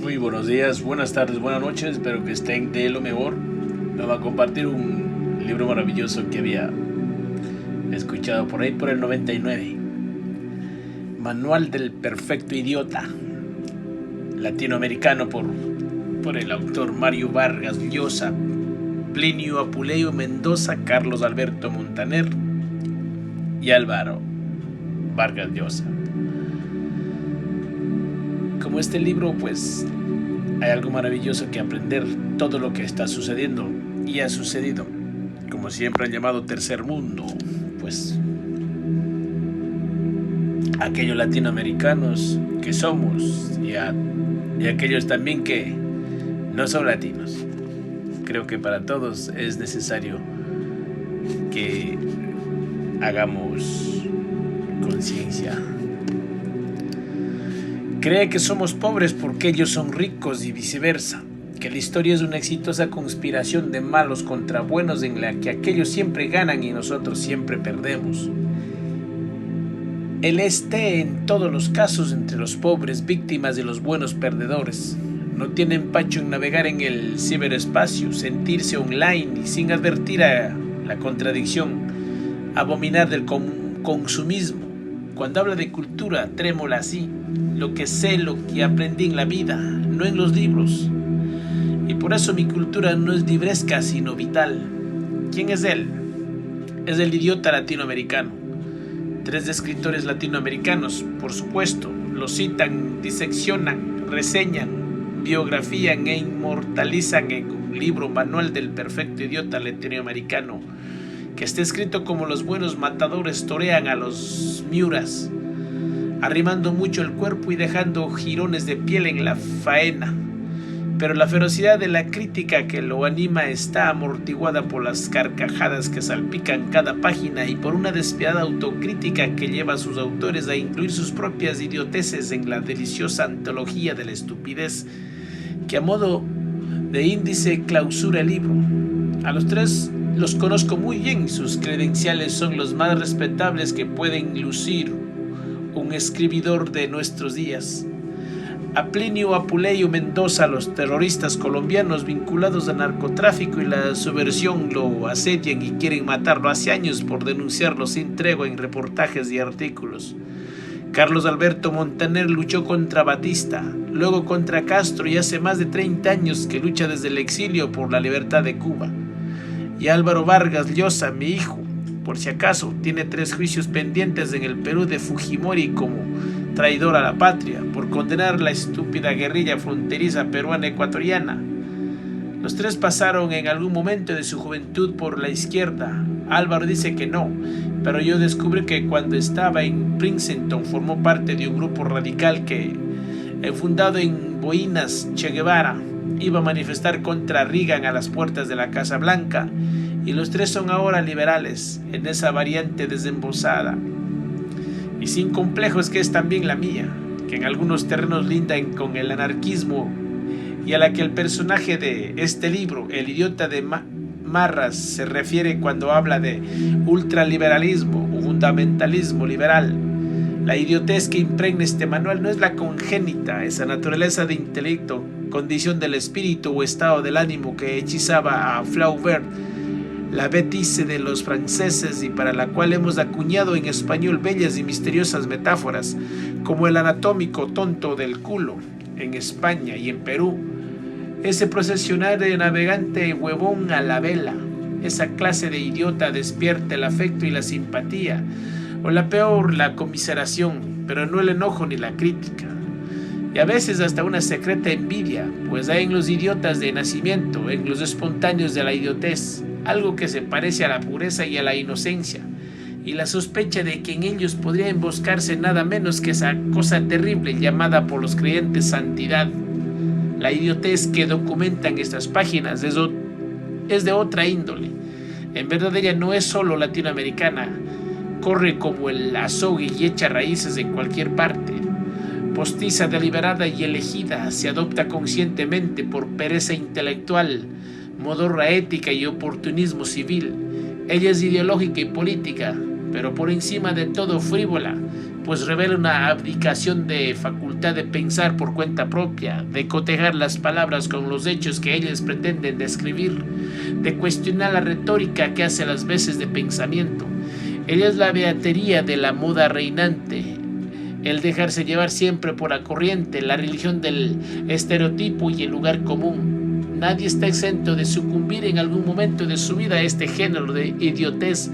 Muy buenos días, buenas tardes, buenas noches, espero que estén de lo mejor. Me va a compartir un libro maravilloso que había escuchado por ahí por el 99. Manual del Perfecto Idiota, latinoamericano por el autor Mario Vargas Llosa, Plinio Apuleyo Mendoza, Carlos Alberto Montaner y Álvaro Vargas Llosa. Como este libro, pues hay algo maravilloso que aprender, todo lo que está sucediendo y ha sucedido, como siempre han llamado tercer mundo, pues aquellos latinoamericanos que somos y aquellos también que no son latinos. Creo que para todos es necesario que hagamos conciencia. Cree que somos pobres porque ellos son ricos y viceversa, que la historia es una exitosa conspiración de malos contra buenos en la que aquellos siempre ganan y nosotros siempre perdemos. Él esté en todos los casos entre los pobres víctimas y los buenos perdedores. No tiene empacho en navegar en el ciberespacio, sentirse online y sin advertir a la contradicción, abominar del consumismo. Cuando habla de cultura, trémola así, lo que sé, lo que aprendí en la vida, no en los libros. Y por eso mi cultura no es libresca, sino vital. ¿Quién es él? Es el idiota latinoamericano. 3 escritores latinoamericanos, por supuesto, lo citan, diseccionan, reseñan, biografían e inmortalizan en un libro, Manual del Perfecto Idiota Latinoamericano, que está escrito como los buenos matadores torean a los miuras, arrimando mucho el cuerpo y dejando jirones de piel en la faena. Pero la ferocidad de la crítica que lo anima está amortiguada por las carcajadas que salpican cada página y por una despiadada autocrítica que lleva a sus autores a incluir sus propias idioteces en la deliciosa antología de la estupidez que a modo de índice clausura el libro. A los 3 los conozco muy bien, sus credenciales son los más respetables que pueden lucir un escribidor de nuestros días. A Plinio Apuleyo Mendoza, los terroristas colombianos vinculados al narcotráfico y la subversión lo asedian y quieren matarlo hace años por denunciarlo sin tregua en reportajes y artículos. Carlos Alberto Montaner luchó contra Batista, luego contra Castro y hace más de 30 años que lucha desde el exilio por la libertad de Cuba. Y Álvaro Vargas Llosa, mi hijo, por si acaso, tiene 3 juicios pendientes en el Perú de Fujimori como traidor a la patria, por condenar la estúpida guerrilla fronteriza peruana-ecuatoriana. Los 3 pasaron en algún momento de su juventud por la izquierda. Álvaro dice que no, pero yo descubrí que cuando estaba en Princeton formó parte de un grupo radical que, fundado en Boinas, Che Guevara, iba a manifestar contra Reagan a las puertas de la Casa Blanca, y los 3 son ahora liberales en esa variante desembosada y sin complejos que es también la mía, que en algunos terrenos lindan con el anarquismo y a la que el personaje de este libro, el idiota de Marras, se refiere cuando habla de ultraliberalismo o fundamentalismo liberal. La idiotez que impregna este manual no es la congénita, esa naturaleza de intelecto, condición del espíritu o estado del ánimo que hechizaba a Flaubert, la bêtise de los franceses, y para la cual hemos acuñado en español bellas y misteriosas metáforas, como el anatómico tonto del culo en España y en Perú, ese procesionario navegante huevón a la vela, esa clase de idiota despierta el afecto y la simpatía, o la peor, la comiseración, pero no el enojo ni la crítica. Y a veces hasta una secreta envidia, pues hay en los idiotas de nacimiento, en los espontáneos de la idiotez, algo que se parece a la pureza y a la inocencia, y la sospecha de que en ellos podría emboscarse nada menos que esa cosa terrible llamada por los creyentes santidad. La idiotez que documentan estas páginas es de otra índole. En verdad ella no es solo latinoamericana, corre como el azogue y echa raíces en cualquier parte. Postiza, deliberada y elegida, se adopta conscientemente por pereza intelectual, modorra ética y oportunismo civil. Ella es ideológica y política, pero por encima de todo frívola, pues revela una abdicación de facultades facultad de pensar por cuenta propia, de cotejar las palabras con los hechos que ellos pretenden describir, de cuestionar la retórica que hace las veces de pensamiento. Ella es la beatería de la moda reinante, el dejarse llevar siempre por la corriente, la religión del estereotipo y el lugar común. Nadie está exento de sucumbir en algún momento de su vida a este género de idiotez.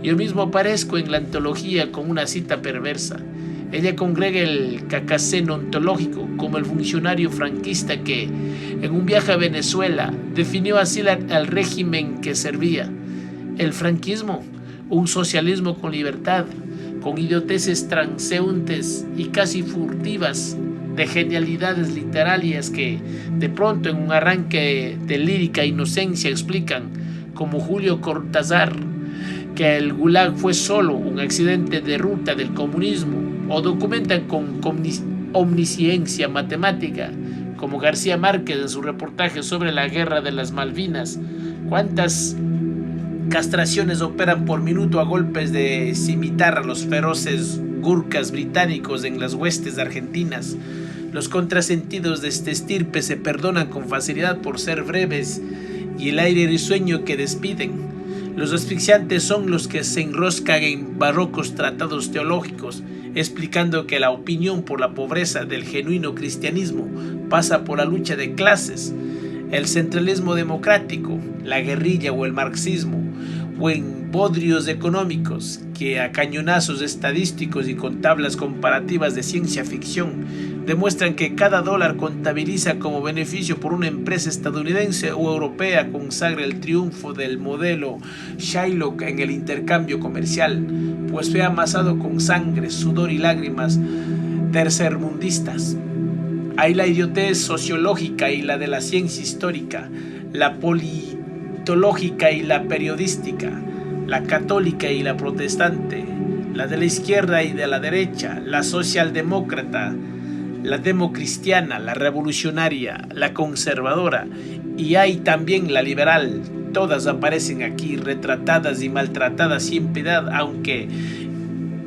Yo mismo aparezco en la antología con una cita perversa. Ella congrega el cacaceno ontológico como el funcionario franquista que, en un viaje a Venezuela, definió así al régimen que servía. El franquismo, un socialismo con libertad, con idioteces transeúntes y casi furtivas de genialidades literarias que, de pronto, en un arranque de lírica inocencia, explican, como Julio Cortázar, que el Gulag fue solo un accidente de ruta del comunismo, o documentan con omnisciencia matemática, como García Márquez en su reportaje sobre la guerra de las Malvinas, cuántas castraciones operan por minuto a golpes de cimitarra los feroces gurkas británicos en las huestes argentinas. Los contrasentidos de este estirpe se perdonan con facilidad por ser breves y el aire risueño que despiden. Los asfixiantes son los que se enroscan en barrocos tratados teológicos, explicando que la opinión por la pobreza del genuino cristianismo pasa por la lucha de clases, el centralismo democrático, la guerrilla o el marxismo, o en bodrios económicos que a cañonazos estadísticos y con tablas comparativas de ciencia ficción demuestran que cada dólar contabiliza como beneficio por una empresa estadounidense o europea, consagra el triunfo del modelo Shylock en el intercambio comercial, pues fue amasado con sangre, sudor y lágrimas tercermundistas. Hay la idiotez sociológica y la de la ciencia histórica, la politológica y la periodística, la católica y la protestante, la de la izquierda y de la derecha, la socialdemócrata, la democristiana, la revolucionaria, la conservadora, y hay también la liberal. Todas aparecen aquí retratadas y maltratadas sin piedad, aunque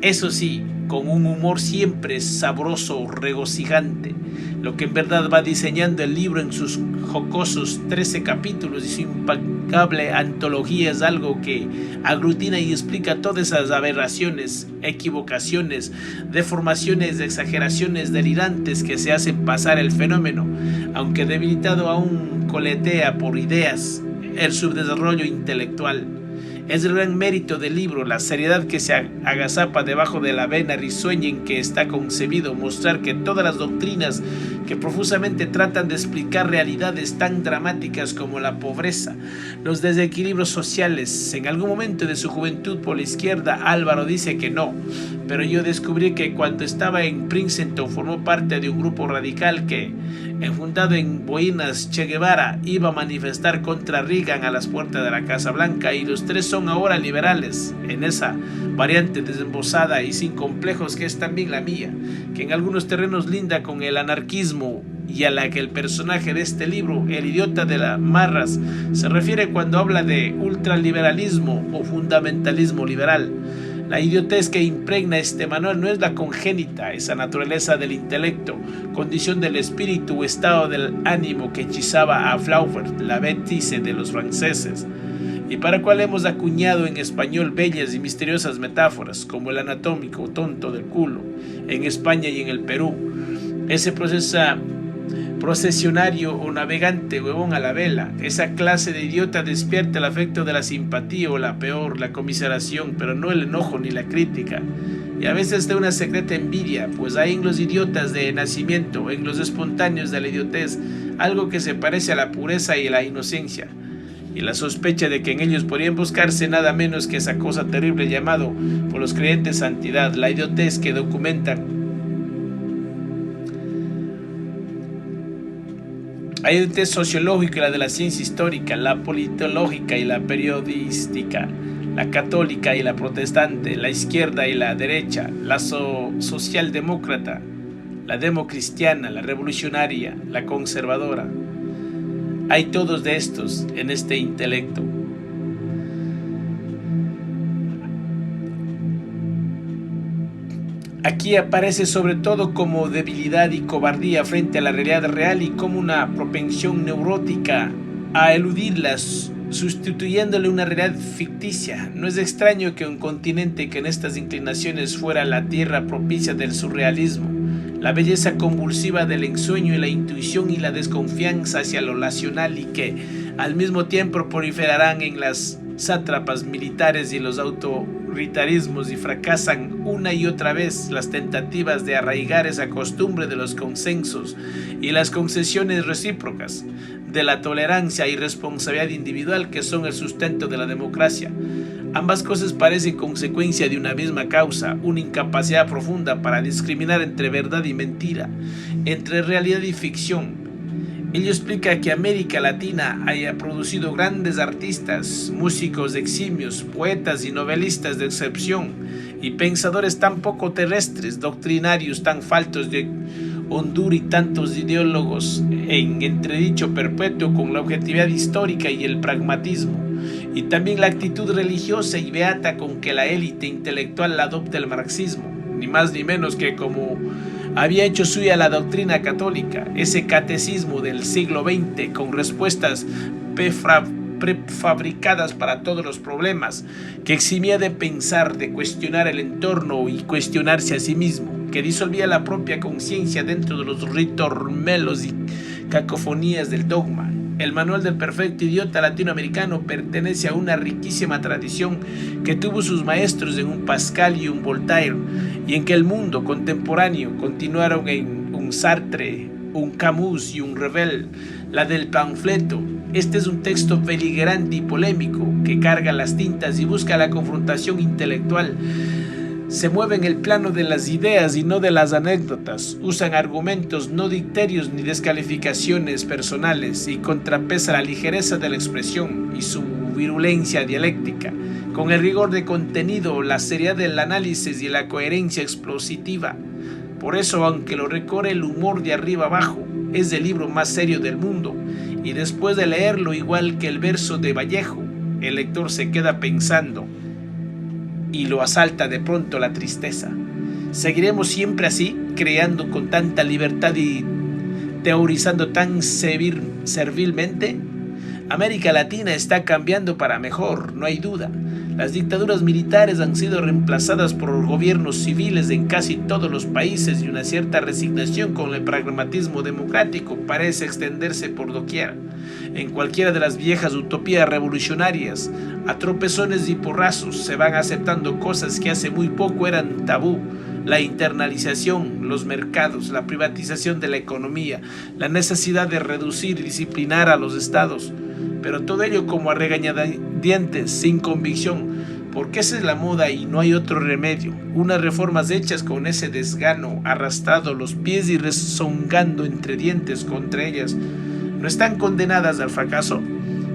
eso sí, con un humor siempre sabroso, regocijante. Lo que en verdad va diseñando el libro en sus jocosos 13 capítulos y su impecable antología es algo que aglutina y explica todas esas aberraciones, equivocaciones, deformaciones, exageraciones delirantes que se hacen pasar el fenómeno, aunque debilitado aún coletea por ideas, el subdesarrollo intelectual. Es el gran mérito del libro, la seriedad que se agazapa debajo de la vena risueña en que está concebido, mostrar que todas las doctrinas que profusamente tratan de explicar realidades tan dramáticas como la pobreza, los desequilibrios sociales, en algún momento de su juventud por la izquierda, Álvaro dice que no, pero yo descubrí que cuando estaba en Princeton formó parte de un grupo radical que, fundado en Boinas, Che Guevara iba a manifestar contra Reagan a las puertas de la Casa Blanca, y los tres son ahora liberales, en esa variante desembosada y sin complejos que es también la mía, que en algunos terrenos linda con el anarquismo y a la que el personaje de este libro, el idiota de las marras, se refiere cuando habla de ultraliberalismo o fundamentalismo liberal. La idiotez que impregna este manual no es la congénita, esa naturaleza del intelecto, condición del espíritu o estado del ánimo que hechizaba a Flaubert, la Bêtise de los franceses, y para cual hemos acuñado en español bellas y misteriosas metáforas, como el anatómico tonto del culo, en España y en el Perú. Ese procesionario o navegante huevón a la vela, esa clase de idiota despierta el afecto de la simpatía o la peor, la comiseración, pero no el enojo ni la crítica, y a veces de una secreta envidia, pues hay en los idiotas de nacimiento, en los espontáneos de la idiotez, algo que se parece a la pureza y la inocencia, y la sospecha de que en ellos podrían buscarse nada menos que esa cosa terrible llamado por los creyentes santidad, la idiotez que documentan. Hay idiotez sociológica y la de la ciencia histórica, la politológica y la periodística, la católica y la protestante, la izquierda y la derecha, la socialdemócrata, la democristiana, la revolucionaria, la conservadora. Hay todos de estos en este intelecto. Aquí Aquí aparece sobre todo como debilidad y cobardía frente a la realidad real y como una propensión neurótica a eludirlas, sustituyéndole una realidad ficticia. No es extraño que un continente que en estas inclinaciones fuera la tierra propicia del surrealismo, la belleza convulsiva del ensueño y la intuición y la desconfianza hacia lo nacional, y que al mismo tiempo proliferarán en las sátrapas militares y los autoritarismos, y fracasan una y otra vez las tentativas de arraigar esa costumbre de los consensos y las concesiones recíprocas, de la tolerancia y responsabilidad individual, que son el sustento de la democracia. Ambas cosas parecen consecuencia de una misma causa, una incapacidad profunda para discriminar entre verdad y mentira, entre realidad y ficción. Ello explica que América Latina haya producido grandes artistas, músicos eximios, poetas y novelistas de excepción, y pensadores tan poco terrestres, doctrinarios tan faltos de hondura, y tantos ideólogos en entredicho perpetuo con la objetividad histórica y el pragmatismo, y también la actitud religiosa y beata con que la élite intelectual adopta el marxismo, ni más ni menos que como había hecho suya la doctrina católica, ese catecismo del siglo XX con respuestas prefabricadas para todos los problemas, que eximía de pensar, de cuestionar el entorno y cuestionarse a sí mismo, que disolvía la propia conciencia dentro de los ritormelos y cacofonías del dogma. El Manual del Perfecto Idiota latinoamericano pertenece a una riquísima tradición que tuvo sus maestros en un Pascal y un Voltaire, y en que el mundo contemporáneo continuaron en un Sartre, un Camus y un Revel, la del panfleto. Este es un texto beligerante y polémico que carga las tintas y busca la confrontación intelectual. Se mueve en el plano de las ideas y no de las anécdotas. Usan argumentos, no dicterios ni descalificaciones personales, y contrapesa la ligereza de la expresión y su virulencia dialéctica con el rigor de contenido, la seriedad del análisis y la coherencia expositiva. Por eso, aunque lo recorre el humor de arriba abajo, es el libro más serio del mundo, y después de leerlo, igual que el verso de Vallejo, el lector se queda pensando y lo asalta de pronto la tristeza. ¿Seguiremos siempre así, creando con tanta libertad y teorizando tan servilmente? América Latina está cambiando para mejor, no hay duda. Las dictaduras militares han sido reemplazadas por gobiernos civiles en casi todos los países, y una cierta resignación con el pragmatismo democrático parece extenderse por doquier. En cualquiera de las viejas utopías revolucionarias, a tropezones y porrazos, se van aceptando cosas que hace muy poco eran tabú: la internalización, los mercados, la privatización de la economía, la necesidad de reducir y disciplinar a los estados, pero todo ello como a regañadientes, sin convicción, porque esa es la moda y no hay otro remedio. Unas reformas hechas con ese desgano, arrastrado los pies y rezongando entre dientes contra ellas, ¿no están condenadas al fracaso?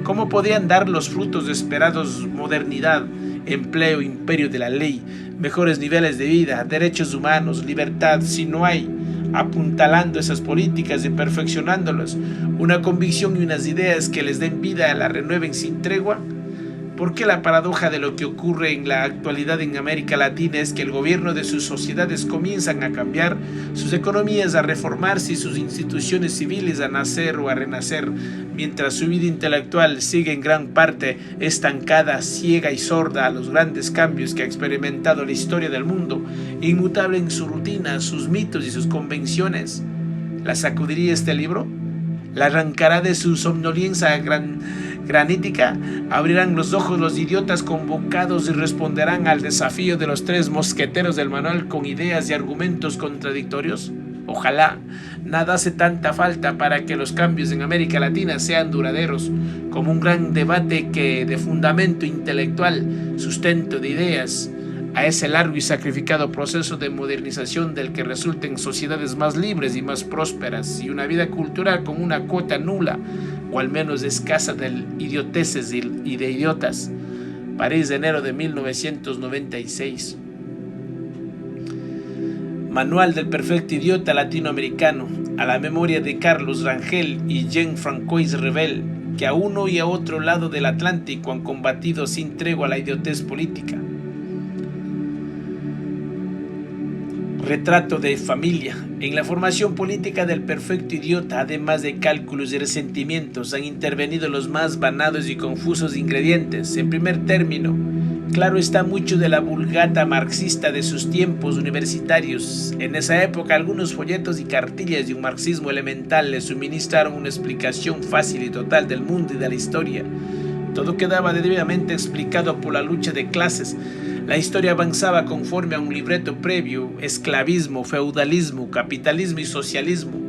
¿Cómo podían dar los frutos esperados modernidad, empleo, imperio de la ley, mejores niveles de vida, derechos humanos, libertad, si no hay, apuntalando esas políticas y perfeccionándolas, una convicción y unas ideas que les den vida, la renueven sin tregua? ¿Por qué la paradoja de lo que ocurre en la actualidad en América Latina es que el gobierno de sus sociedades comienzan a cambiar, sus economías a reformarse y sus instituciones civiles a nacer o a renacer, mientras su vida intelectual sigue en gran parte estancada, ciega y sorda a los grandes cambios que ha experimentado la historia del mundo, inmutable en su rutina, sus mitos y sus convenciones? ¿La sacudiría este libro? ¿La arrancará de su somnolencia granítica? ¿Abrirán los ojos los idiotas convocados y responderán al desafío de los tres mosqueteros del manual con ideas y argumentos contradictorios? Ojalá. Nada hace tanta falta para que los cambios en América Latina sean duraderos, como un gran debate que de fundamento intelectual, sustento de ideas, a ese largo y sacrificado proceso de modernización del que resulten sociedades más libres y más prósperas, y una vida cultural con una cuota nula o al menos escasa de idioteces y de idiotas. París, de enero de 1996. Manual del Perfecto Idiota Latinoamericano, a la memoria de Carlos Rangel y Jean-François Revel, que a uno y a otro lado del Atlántico han combatido sin tregua la idiotez política. Retrato de familia. En la formación política del perfecto idiota, además de cálculos y resentimientos, han intervenido los más vanados y confusos ingredientes. En primer término, claro está mucho de la vulgata marxista de sus tiempos universitarios. En esa época, algunos folletos y cartillas de un marxismo elemental le suministraron una explicación fácil y total del mundo y de la historia. Todo quedaba debidamente explicado por la lucha de clases. La historia avanzaba conforme a un libreto previo: esclavismo, feudalismo, capitalismo y socialismo,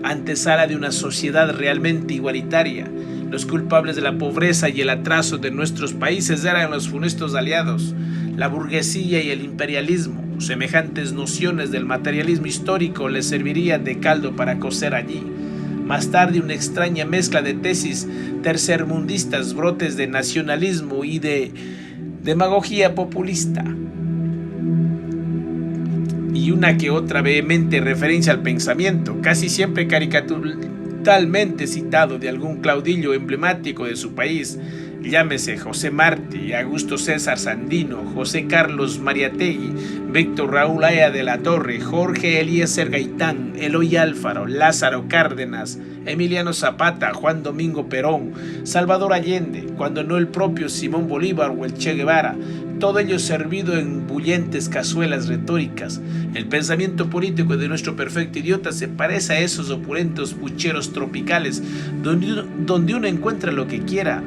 antesala de una sociedad realmente igualitaria. Los culpables de la pobreza y el atraso de nuestros países eran los funestos aliados, la burguesía y el imperialismo. Semejantes nociones del materialismo histórico les servirían de caldo para cocer allí. Más tarde, una extraña mezcla de tesis tercermundistas, brotes de nacionalismo y de demagogía populista, y una que otra vehemente referencia al pensamiento, casi siempre caricaturalmente citado de algún caudillo emblemático de su país, llámese José Martí, Augusto César Sandino, José Carlos Mariátegui, Víctor Raúl Aya de la Torre, Jorge Eliezer Gaitán, Eloy Alfaro, Lázaro Cárdenas, Emiliano Zapata, Juan Domingo Perón, Salvador Allende, cuando no el propio Simón Bolívar o el Che Guevara, todo ello servido en bullentes cazuelas retóricas. El pensamiento político de nuestro perfecto idiota se parece a esos opulentos pucheros tropicales donde uno encuentra lo que quiera,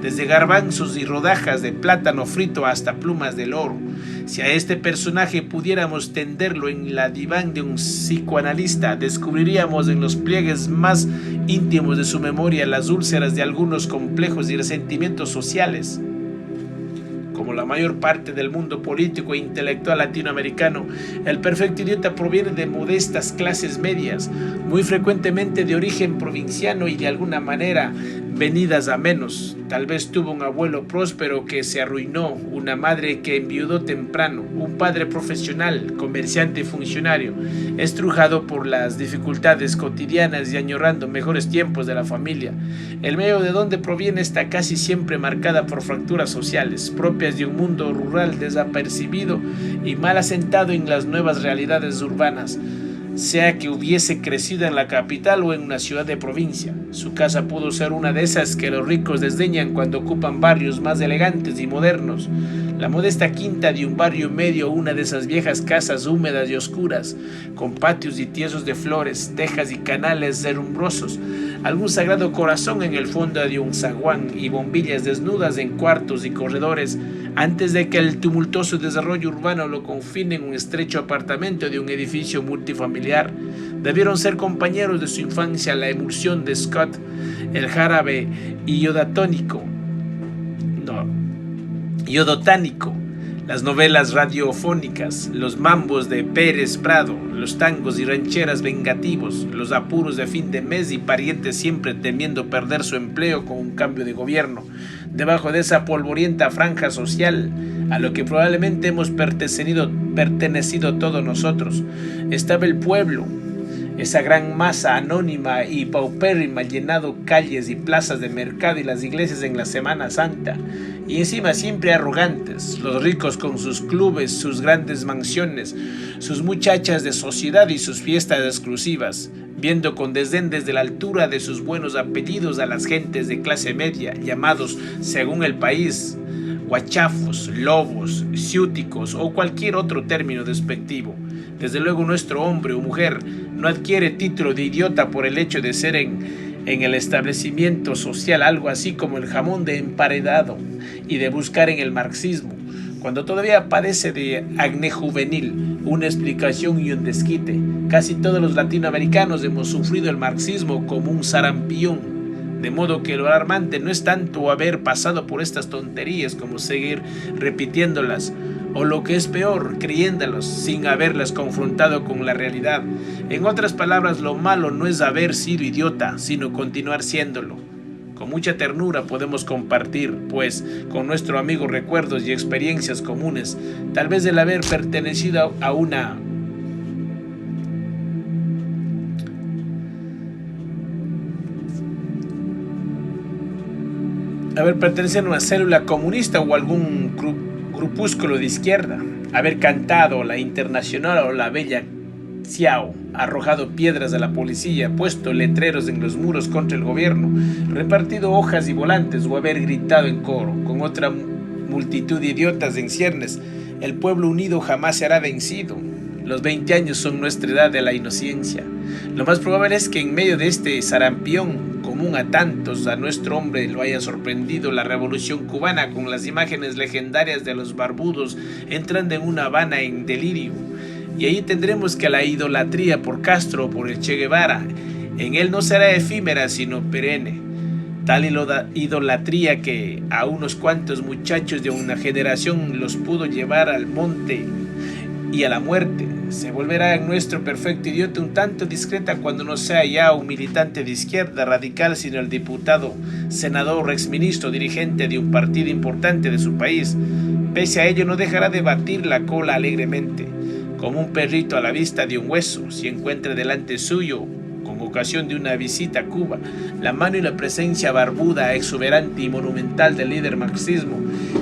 desde garbanzos y rodajas de plátano frito hasta plumas de oro. Si a este personaje pudiéramos tenderlo en la diván de un psicoanalista, descubriríamos en los pliegues más íntimos de su memoria las úlceras de algunos complejos y resentimientos sociales. Como la mayor parte del mundo político e intelectual latinoamericano, el perfecto idiota proviene de modestas clases medias, muy frecuentemente de origen provinciano y de alguna manera venidas a menos. Tal vez tuvo un abuelo próspero que se arruinó, una madre que enviudó temprano, un padre profesional, comerciante y funcionario, estrujado por las dificultades cotidianas y añorando mejores tiempos de la familia. El medio de donde proviene está casi siempre marcada por fracturas sociales, propias de un mundo rural desapercibido y mal asentado en las nuevas realidades urbanas, sea que hubiese crecido en la capital o en una ciudad de provincia. Su casa pudo ser una de esas que los ricos desdeñan cuando ocupan barrios más elegantes y modernos. La modesta quinta de un barrio medio, una de esas viejas casas húmedas y oscuras, con patios y tiesos de flores, tejas y canales herrumbrosos, algún sagrado corazón en el fondo de un zaguán y bombillas desnudas en cuartos y corredores, antes de que el tumultuoso desarrollo urbano lo confine en un estrecho apartamento de un edificio multifamiliar. Debieron ser compañeros de su infancia la emulsión de Scott, el jarabe iodotánico, las novelas radiofónicas, los mambos de Pérez Prado, los tangos y rancheras vengativos, los apuros de fin de mes y parientes siempre temiendo perder su empleo con un cambio de gobierno. Debajo de esa polvorienta franja social, a lo que probablemente hemos pertenecido todos nosotros, estaba el pueblo, esa gran masa anónima y paupérrima llenado calles y plazas de mercado y las iglesias en la Semana Santa, y encima siempre arrogantes, los ricos con sus clubes, sus grandes mansiones, sus muchachas de sociedad y sus fiestas exclusivas, viendo con desdén desde la altura de sus buenos apellidos a las gentes de clase media, llamados, según el país, guachafos, lobos, ciúticos o cualquier otro término despectivo. Desde luego nuestro hombre o mujer no adquiere título de idiota por el hecho de ser en el establecimiento social algo así como el jamón de emparedado y de buscar en el marxismo, cuando todavía padece de acné juvenil, una explicación y un desquite. Casi todos los latinoamericanos hemos sufrido el marxismo como un sarampión, de modo que lo alarmante no es tanto haber pasado por estas tonterías como seguir repitiéndolas, o lo que es peor, creyéndolas sin haberlas confrontado con la realidad. En otras palabras, lo malo no es haber sido idiota, sino continuar siéndolo. Con mucha ternura podemos compartir, pues, con nuestro amigo recuerdos y experiencias comunes, tal vez el haber pertenecido a una célula comunista o algún grupúsculo de izquierda, haber cantado la Internacional o la Bella Xiao ha arrojado piedras a la policía, puesto letreros en los muros contra el gobierno, repartido hojas y volantes o haber gritado en coro, con otra multitud de idiotas en ciernes, el pueblo unido jamás será vencido. Los 20 años son nuestra edad de la inocencia. Lo más probable es que en medio de este sarampión común a tantos, a nuestro hombre lo haya sorprendido la revolución cubana con las imágenes legendarias de los barbudos entrando en una Habana en delirio. Y ahí tendremos que la idolatría por Castro o por el Che Guevara, en él no será efímera sino perenne. Tal idolatría que a unos cuantos muchachos de una generación los pudo llevar al monte y a la muerte, se volverá en nuestro perfecto idiota un tanto discreta cuando no sea ya un militante de izquierda radical, sino el diputado, senador, exministro, dirigente de un partido importante de su país. Pese a ello no dejará de batir la cola alegremente, como un perrito a la vista de un hueso, si encuentra delante suyo, con ocasión de una visita a Cuba, la mano y la presencia barbuda, exuberante y monumental del líder marxismo,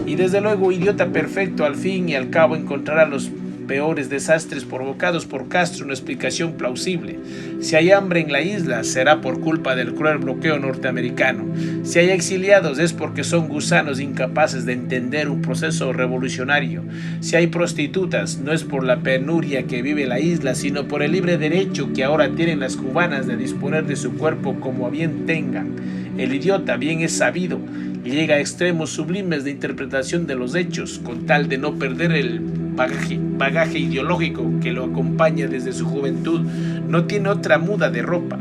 y desde luego idiota perfecto, al fin y al cabo encontrará los peores desastres provocados por Castro una explicación plausible. Si hay hambre en la isla, será por culpa del cruel bloqueo norteamericano. Si hay exiliados, es porque son gusanos incapaces de entender un proceso revolucionario. Si hay prostitutas, no es por la penuria que vive la isla, sino por el libre derecho que ahora tienen las cubanas de disponer de su cuerpo como a bien tengan. El idiota bien es sabido, llega a extremos sublimes de interpretación de los hechos, con tal de no perder el bagaje ideológico que lo acompaña desde su juventud. No tiene otra muda de ropa.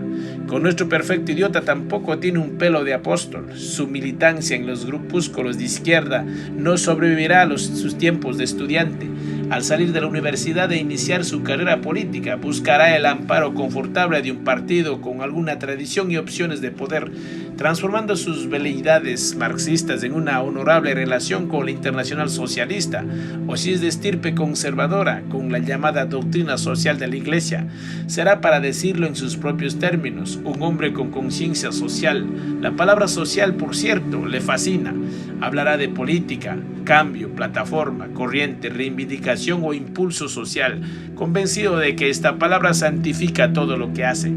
Con nuestro perfecto idiota tampoco tiene un pelo de apóstol. Su militancia en los grupúsculos de izquierda no sobrevivirá a sus tiempos de estudiante. Al salir de la universidad e iniciar su carrera política, buscará el amparo confortable de un partido con alguna tradición y opciones de poder, transformando sus veleidades marxistas en una honorable relación con la Internacional Socialista, o si es de estirpe conservadora, con la llamada doctrina social de la Iglesia. Será, para decirlo en sus propios términos, un hombre con conciencia social. La palabra social, por cierto, le fascina. Hablará de política, cambio, plataforma, corriente, reivindicación o impulso social, convencido de que esta palabra santifica todo lo que hace.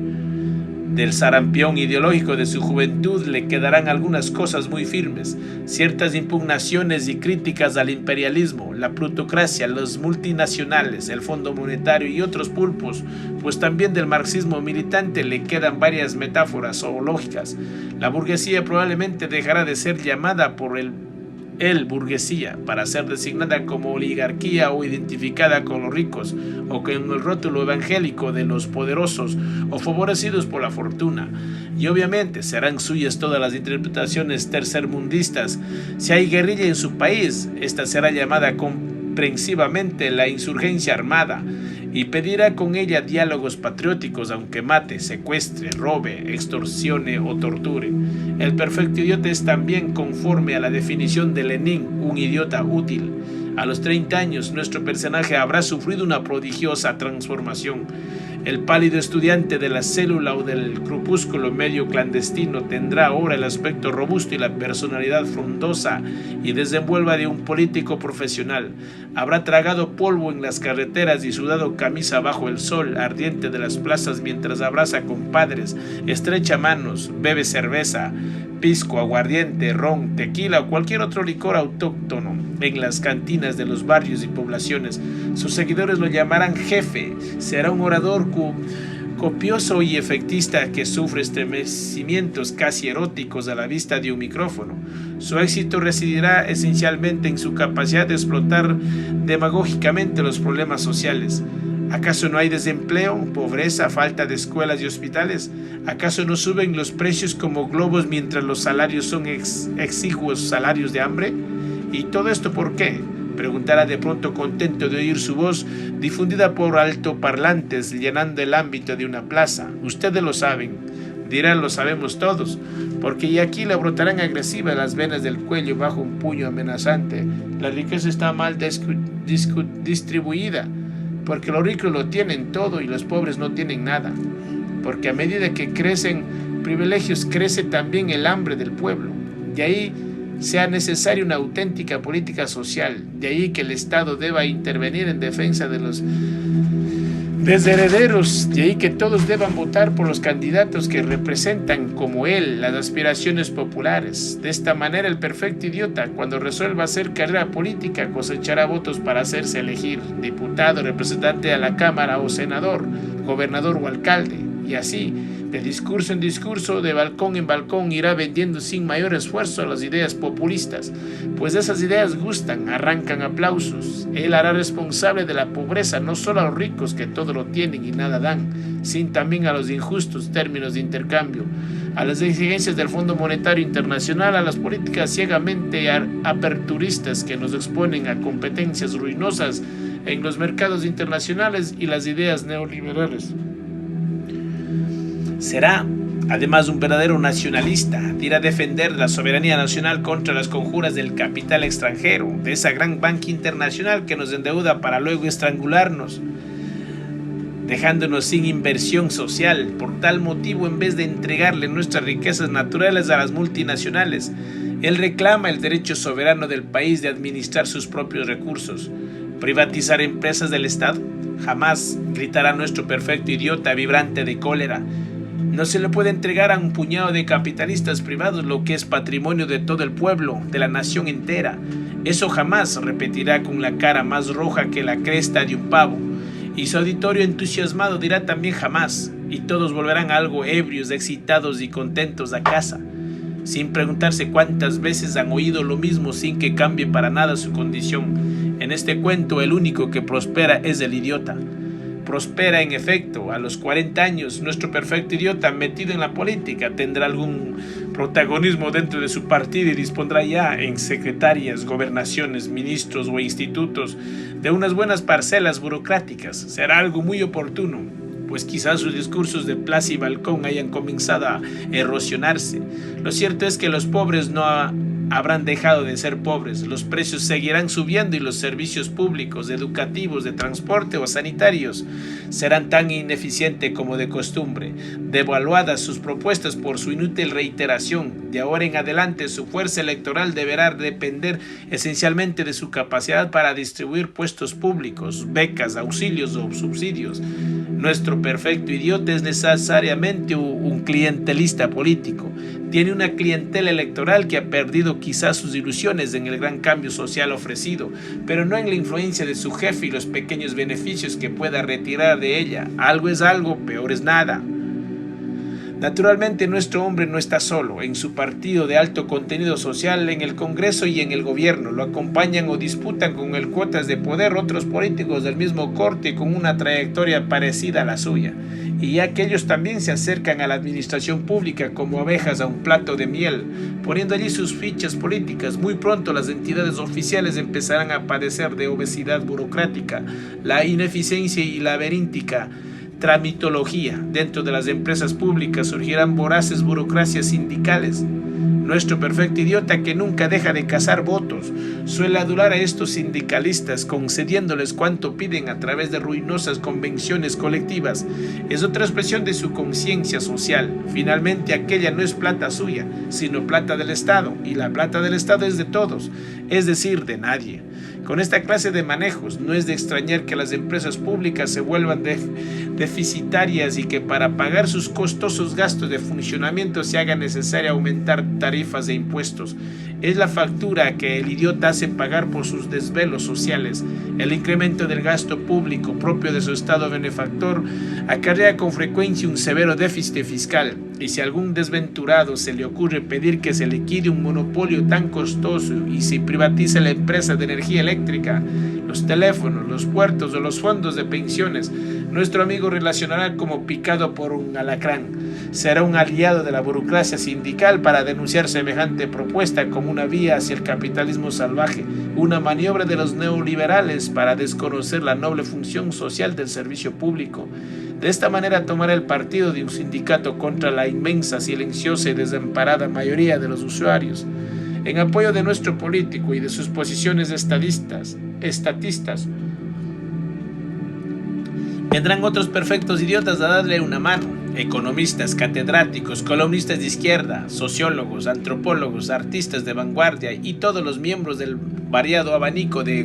Del sarampión ideológico de su juventud le quedarán algunas cosas muy firmes, ciertas impugnaciones y críticas al imperialismo, la plutocracia, los multinacionales, el Fondo Monetario y otros pulpos, pues también del marxismo militante le quedan varias metáforas zoológicas. La burguesía probablemente dejará de ser llamada por el burguesía para ser designada como oligarquía o identificada con los ricos o con el rótulo evangélico de los poderosos o favorecidos por la fortuna. Y obviamente serán suyas todas las interpretaciones tercermundistas. Si hay guerrilla en su país, esta será llamada comprensivamente la insurgencia armada, y pedirá con ella diálogos patrióticos, aunque mate, secuestre, robe, extorsione o torture. El perfecto idiota es también conforme a la definición de Lenin, un idiota útil. A los 30 años, nuestro personaje habrá sufrido una prodigiosa transformación. El pálido estudiante de la célula o del crepúsculo medio clandestino tendrá ahora el aspecto robusto y la personalidad frondosa y desenvuelva de un político profesional. Habrá tragado polvo en las carreteras y sudado camisa bajo el sol ardiente de las plazas mientras abraza compadres, estrecha manos, bebe cerveza, pisco, aguardiente, ron, tequila o cualquier otro licor autóctono en las cantinas de los barrios y poblaciones. Sus seguidores lo llamarán jefe. Será un orador copioso y efectista que sufre estremecimientos casi eróticos a la vista de un micrófono. Su éxito residirá esencialmente en su capacidad de explotar demagógicamente los problemas sociales. ¿Acaso no hay desempleo, pobreza, falta de escuelas y hospitales? ¿Acaso no suben los precios como globos mientras los salarios son exiguos salarios de hambre? ¿Y todo esto por qué? Preguntará de pronto contento de oír su voz difundida por altoparlantes llenando el ámbito de una plaza. Ustedes lo saben, dirán, lo sabemos todos, porque y aquí le brotarán agresivas las venas del cuello bajo un puño amenazante. La riqueza está mal distribuida, porque los ricos lo tienen todo y los pobres no tienen nada, porque a medida que crecen privilegios crece también el hambre del pueblo. De ahí sea necesaria una auténtica política social, de ahí que el Estado deba intervenir en defensa de desherederos, de ahí que todos deban votar por los candidatos que representan como él las aspiraciones populares. De esta manera el perfecto idiota, cuando resuelva hacer carrera política, cosechará votos para hacerse elegir diputado, representante a la Cámara o senador, gobernador o alcalde, y así, de discurso en discurso, de balcón en balcón, irá vendiendo sin mayor esfuerzo las ideas populistas, pues esas ideas gustan, arrancan aplausos. Él hará responsable de la pobreza no solo a los ricos que todo lo tienen y nada dan, sino también a los injustos términos de intercambio, a las exigencias del Fondo Monetario Internacional, a las políticas ciegamente aperturistas que nos exponen a competencias ruinosas en los mercados internacionales y las ideas neoliberales. Será, además, un verdadero nacionalista, de ir a defender la soberanía nacional contra las conjuras del capital extranjero, de esa gran banca internacional que nos endeuda para luego estrangularnos, dejándonos sin inversión social. Por tal motivo, en vez de entregarle nuestras riquezas naturales a las multinacionales, él reclama el derecho soberano del país de administrar sus propios recursos. ¿Privatizar empresas del Estado? Jamás, gritará nuestro perfecto idiota vibrante de cólera. No se le puede entregar a un puñado de capitalistas privados lo que es patrimonio de todo el pueblo, de la nación entera. Eso jamás, repetirá con la cara más roja que la cresta de un pavo. Y su auditorio entusiasmado dirá también jamás, y todos volverán algo ebrios, excitados y contentos a casa, sin preguntarse cuántas veces han oído lo mismo sin que cambie para nada su condición. En este cuento el único que prospera es el idiota. Prospera en efecto. A los 40 años, nuestro perfecto idiota metido en la política tendrá algún protagonismo dentro de su partido y dispondrá ya en secretarias, gobernaciones, ministros o institutos de unas buenas parcelas burocráticas. Será algo muy oportuno, pues quizás sus discursos de plaza y balcón hayan comenzado a erosionarse. Lo cierto es que los pobres no habrán dejado de ser pobres, los precios seguirán subiendo y los servicios públicos, educativos, de transporte o sanitarios serán tan ineficientes como de costumbre. Devaluadas sus propuestas por su inútil reiteración, de ahora en adelante su fuerza electoral deberá depender esencialmente de su capacidad para distribuir puestos públicos, becas, auxilios o subsidios. Nuestro perfecto idiota es necesariamente un clientelista político. Tiene una clientela electoral que ha perdido quizás sus ilusiones en el gran cambio social ofrecido, pero no en la influencia de su jefe y los pequeños beneficios que pueda retirar de ella. Algo es algo, peor es nada. Naturalmente, nuestro hombre no está solo. En su partido de alto contenido social, en el Congreso y en el gobierno, lo acompañan o disputan con él cuotas de poder otros políticos del mismo corte con una trayectoria parecida a la suya. Y aquellos también se acercan a la administración pública como abejas a un plato de miel, poniendo allí sus fichas políticas. Muy pronto las entidades oficiales empezarán a padecer de obesidad burocrática, la ineficiencia y laberíntica tramitología. Dentro de las empresas públicas surgirán voraces burocracias sindicales. Nuestro perfecto idiota, que nunca deja de cazar votos, suele adular a estos sindicalistas concediéndoles cuanto piden a través de ruinosas convenciones colectivas. Es otra expresión de su conciencia social. Finalmente, aquella no es plata suya, sino plata del Estado, y la plata del Estado es de todos, es decir, de nadie. Con esta clase de manejos no es de extrañar que las empresas públicas se vuelvan deficitarias y que para pagar sus costosos gastos de funcionamiento se haga necesario aumentar tarifas e impuestos. Es la factura que el idiota hace pagar por sus desvelos sociales. El incremento del gasto público propio de su estado benefactor acarrea con frecuencia un severo déficit fiscal, y si a algún desventurado se le ocurre pedir que se liquide un monopolio tan costoso y se privatice la empresa de energía eléctrica, los teléfonos, los puertos o los fondos de pensiones, nuestro amigo relacionará como picado por un alacrán. Será un aliado de la burocracia sindical para denunciar semejante propuesta como una vía hacia el capitalismo salvaje, una maniobra de los neoliberales para desconocer la noble función social del servicio público. De esta manera tomará el partido de un sindicato contra la inmensa, silenciosa y desamparada mayoría de los usuarios, en apoyo de nuestro político y de sus posiciones estatistas. Vendrán otros perfectos idiotas a darle una mano: economistas, catedráticos, columnistas de izquierda, sociólogos, antropólogos, artistas de vanguardia y todos los miembros del variado abanico de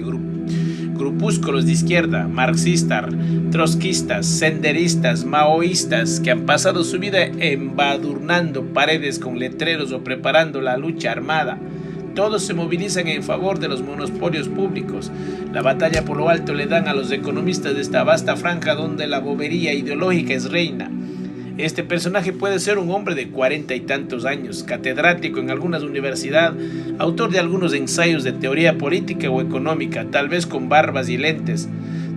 grupúsculos de izquierda, marxistas, trotskistas, senderistas, maoístas, que han pasado su vida embadurnando paredes con letreros o preparando la lucha armada. Todos se movilizan en favor de los monopolios públicos. La batalla por lo alto le dan a los economistas de esta vasta franja donde la bobería ideológica es reina. Este personaje puede ser un hombre de 40 y tantos años, catedrático en alguna universidad, autor de algunos ensayos de teoría política o económica, tal vez con barbas y lentes,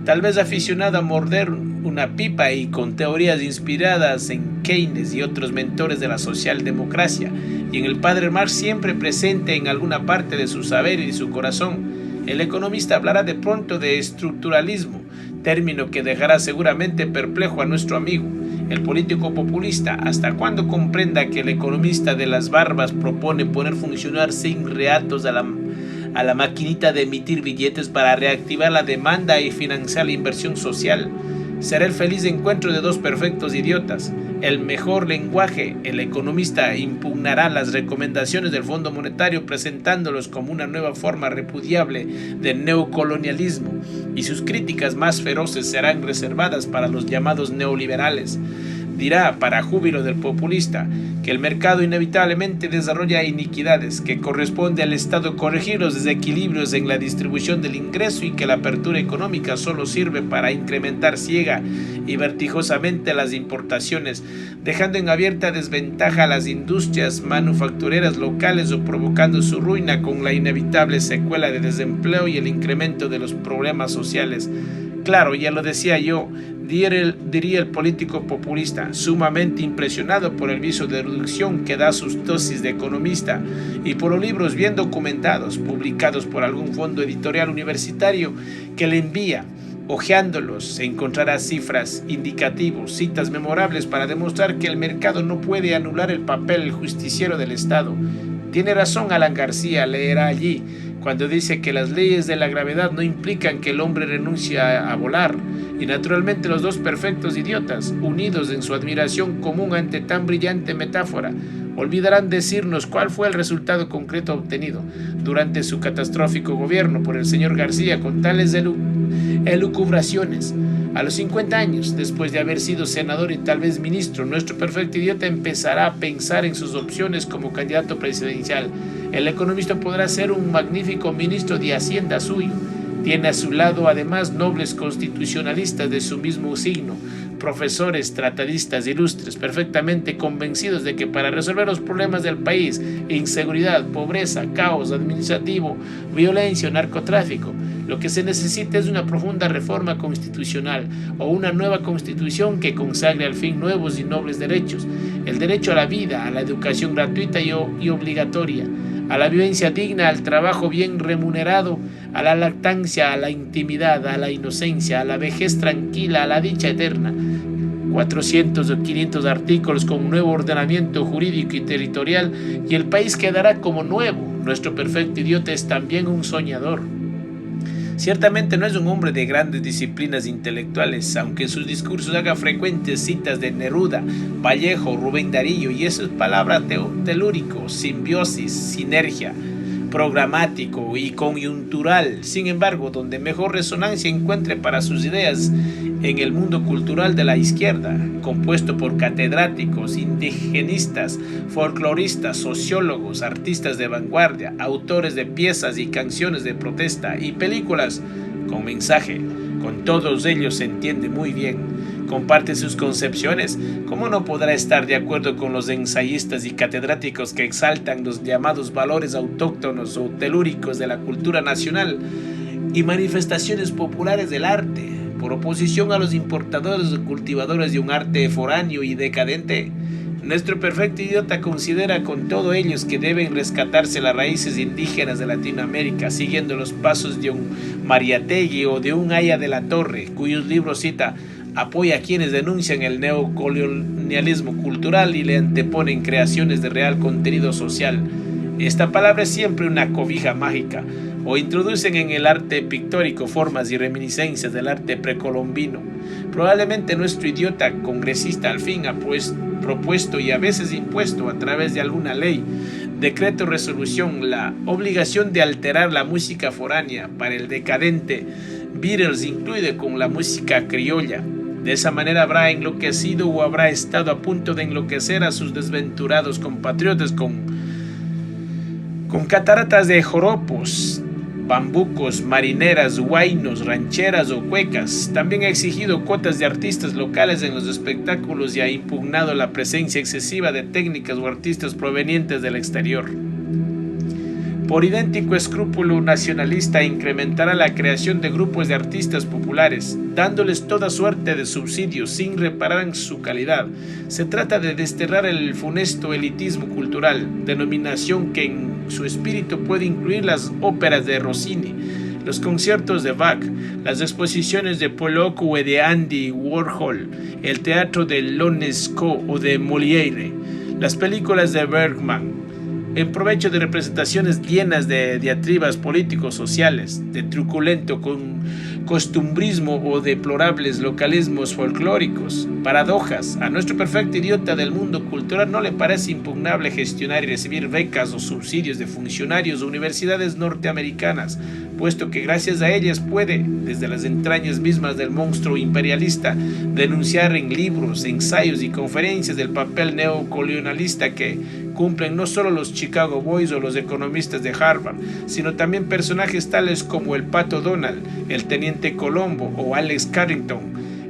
tal vez aficionado a morder una pipa y con teorías inspiradas en Keynes y otros mentores de la socialdemocracia, y en el padre Marx siempre presente en alguna parte de su saber y de su corazón. El economista hablará de pronto de estructuralismo, término que dejará seguramente perplejo a nuestro amigo. El político populista, hasta cuando comprenda que el economista de las barbas propone poner funcionar sin reatos a la maquinita de emitir billetes para reactivar la demanda y financiar la inversión social. Será el feliz encuentro de dos perfectos idiotas. El mejor lenguaje, el economista impugnará las recomendaciones del Fondo Monetario presentándolos como una nueva forma repudiable de neocolonialismo, y sus críticas más feroces serán reservadas para los llamados neoliberales. Dirá, para júbilo del populista, que el mercado inevitablemente desarrolla iniquidades, que corresponde al Estado corregir los desequilibrios en la distribución del ingreso y que la apertura económica solo sirve para incrementar ciega y vertigosamente las importaciones, dejando en abierta desventaja a las industrias manufactureras locales o provocando su ruina con la inevitable secuela de desempleo y el incremento de los problemas sociales. Claro, ya lo decía yo, diría el político populista, sumamente impresionado por el viso de reducción que da sus dosis de economista y por los libros bien documentados, publicados por algún fondo editorial universitario que le envía. Hojeándolos se encontrará cifras, indicativos, citas memorables para demostrar que el mercado no puede anular el papel justiciero del Estado. Tiene razón Alan García, leerá allí, cuando dice que las leyes de la gravedad no implican que el hombre renuncie a volar, y naturalmente los dos perfectos idiotas, unidos en su admiración común ante tan brillante metáfora, olvidarán decirnos cuál fue el resultado concreto obtenido durante su catastrófico gobierno por el señor García con tales elucubraciones. A los 50 años, después de haber sido senador y tal vez ministro, nuestro perfecto idiota empezará a pensar en sus opciones como candidato presidencial. El economista podrá ser un magnífico ministro de Hacienda suyo. Tiene a su lado además nobles constitucionalistas de su mismo signo, profesores, tratadistas ilustres, perfectamente convencidos de que para resolver los problemas del país, inseguridad, pobreza, caos administrativo, violencia o narcotráfico, lo que se necesita es una profunda reforma constitucional o una nueva constitución que consagre al fin nuevos y nobles derechos: el derecho a la vida, a la educación gratuita y obligatoria, a la vivencia digna, al trabajo bien remunerado, a la lactancia, a la intimidad, a la inocencia, a la vejez tranquila, a la dicha eterna. 400 o 500 artículos con un nuevo ordenamiento jurídico y territorial y el país quedará como nuevo. Nuestro perfecto idiota es también un soñador. Ciertamente no es un hombre de grandes disciplinas intelectuales, aunque en sus discursos haga frecuentes citas de Neruda, Vallejo, Rubén Darío, y esas palabras telúrico, simbiosis, sinergia, programático y coyuntural. Sin embargo, donde mejor resonancia encuentre para sus ideas en el mundo cultural de la izquierda, compuesto por catedráticos, indigenistas, folcloristas, sociólogos, artistas de vanguardia, autores de piezas y canciones de protesta y películas con mensaje. Con todos ellos se entiende muy bien. Comparte sus concepciones. ¿Cómo no podrá estar de acuerdo con los ensayistas y catedráticos que exaltan los llamados valores autóctonos o telúricos de la cultura nacional y manifestaciones populares del arte, por oposición a los importadores o cultivadores de un arte foráneo y decadente? Nuestro perfecto idiota considera con todo ellos que deben rescatarse las raíces indígenas de Latinoamérica, siguiendo los pasos de un Mariátegui o de un Aya de la Torre, cuyos libros cita, apoya a quienes denuncian el neocolonialismo cultural y le anteponen creaciones de real contenido social. Esta palabra es siempre una cobija mágica, o introducen en el arte pictórico formas y reminiscencias del arte precolombino. Probablemente nuestro idiota congresista al fin ha propuesto y a veces impuesto a través de alguna ley, decreto o resolución la obligación de alterar la música foránea para el decadente Beatles, incluido con la música criolla. De esa manera habrá enloquecido o habrá estado a punto de enloquecer a sus desventurados compatriotas con cataratas de joropos, bambucos, marineras, huaynos, rancheras o cuecas. También ha exigido cuotas de artistas locales en los espectáculos y ha impugnado la presencia excesiva de técnicas o artistas provenientes del exterior. Por idéntico escrúpulo nacionalista, incrementará la creación de grupos de artistas populares, dándoles toda suerte de subsidios sin reparar en su calidad. Se trata de desterrar el funesto elitismo cultural, denominación que en su espíritu puede incluir las óperas de Rossini, los conciertos de Bach, las exposiciones de Pollock o de Andy Warhol, el teatro de Ionesco o de Molière, las películas de Bergman, en provecho de representaciones llenas de diatribas políticos sociales, de truculento costumbrismo o deplorables localismos folclóricos, paradojas. A nuestro perfecto idiota del mundo cultural no le parece impugnable gestionar y recibir becas o subsidios de funcionarios o universidades norteamericanas, puesto que gracias a ellas puede, desde las entrañas mismas del monstruo imperialista, denunciar en libros, ensayos y conferencias el papel neocolonialista que cumplen no solo los Chicago Boys o los economistas de Harvard, sino también personajes tales como el Pato Donald, el Teniente Colombo o Alex Carrington.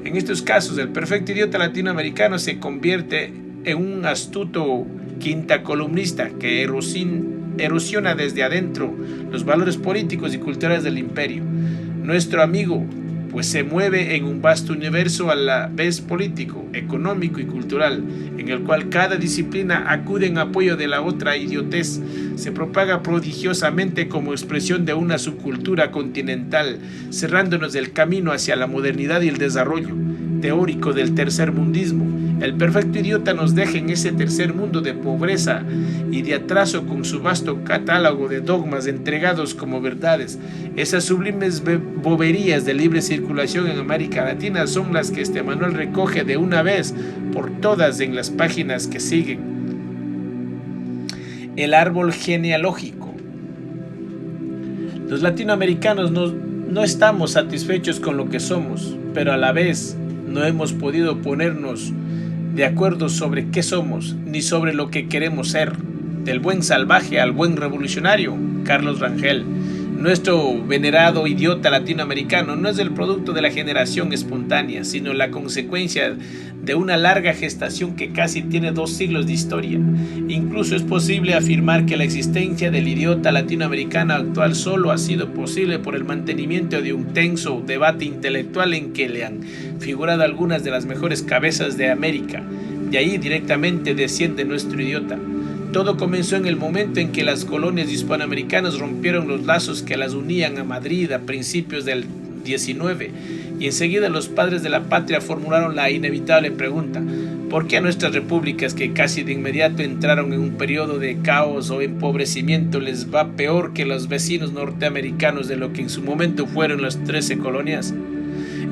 En estos casos, el perfecto idiota latinoamericano se convierte en un astuto quinta columnista que erosiona desde adentro los valores políticos y culturales del imperio. Nuestro amigo pues se mueve en un vasto universo a la vez político, económico y cultural, en el cual cada disciplina acude en apoyo de la otra idiotez, se propaga prodigiosamente como expresión de una subcultura continental, cerrándonos el camino hacia la modernidad y el desarrollo teórico del tercermundismo. El perfecto idiota nos deja en ese tercer mundo de pobreza y de atraso con su vasto catálogo de dogmas entregados como verdades. Esas sublimes boberías de libre circulación en América Latina son las que este manual recoge de una vez por todas en las páginas que siguen. El árbol genealógico. Los latinoamericanos no estamos satisfechos con lo que somos, pero a la vez no hemos podido ponernos de acuerdo sobre qué somos, ni sobre lo que queremos ser. Del buen salvaje al buen revolucionario, Carlos Rangel. Nuestro venerado idiota latinoamericano no es el producto de la generación espontánea, sino la consecuencia de una larga gestación que casi tiene 2 siglos de historia. Incluso es posible afirmar que la existencia del idiota latinoamericano actual solo ha sido posible por el mantenimiento de un tenso debate intelectual en que le han figurado algunas de las mejores cabezas de América. De ahí directamente desciende nuestro idiota. Todo comenzó en el momento en que las colonias hispanoamericanas rompieron los lazos que las unían a Madrid a principios del 19, y enseguida los padres de la patria formularon la inevitable pregunta: ¿por qué a nuestras repúblicas, que casi de inmediato entraron en un periodo de caos o empobrecimiento, les va peor que los vecinos norteamericanos de lo que en su momento fueron las 13 colonias?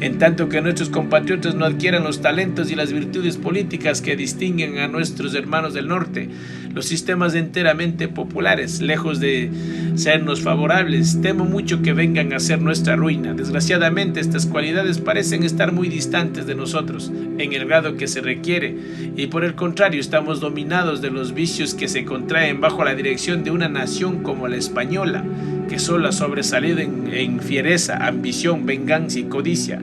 En tanto que nuestros compatriotas no adquieran los talentos y las virtudes políticas que distinguen a nuestros hermanos del norte, los sistemas enteramente populares, lejos de sernos favorables, temo mucho que vengan a ser nuestra ruina. Desgraciadamente, estas cualidades parecen estar muy distantes de nosotros, en el grado que se requiere, y por el contrario estamos dominados de los vicios que se contraen bajo la dirección de una nación como la española, que solo ha sobresalido en fiereza, ambición, venganza y codicia.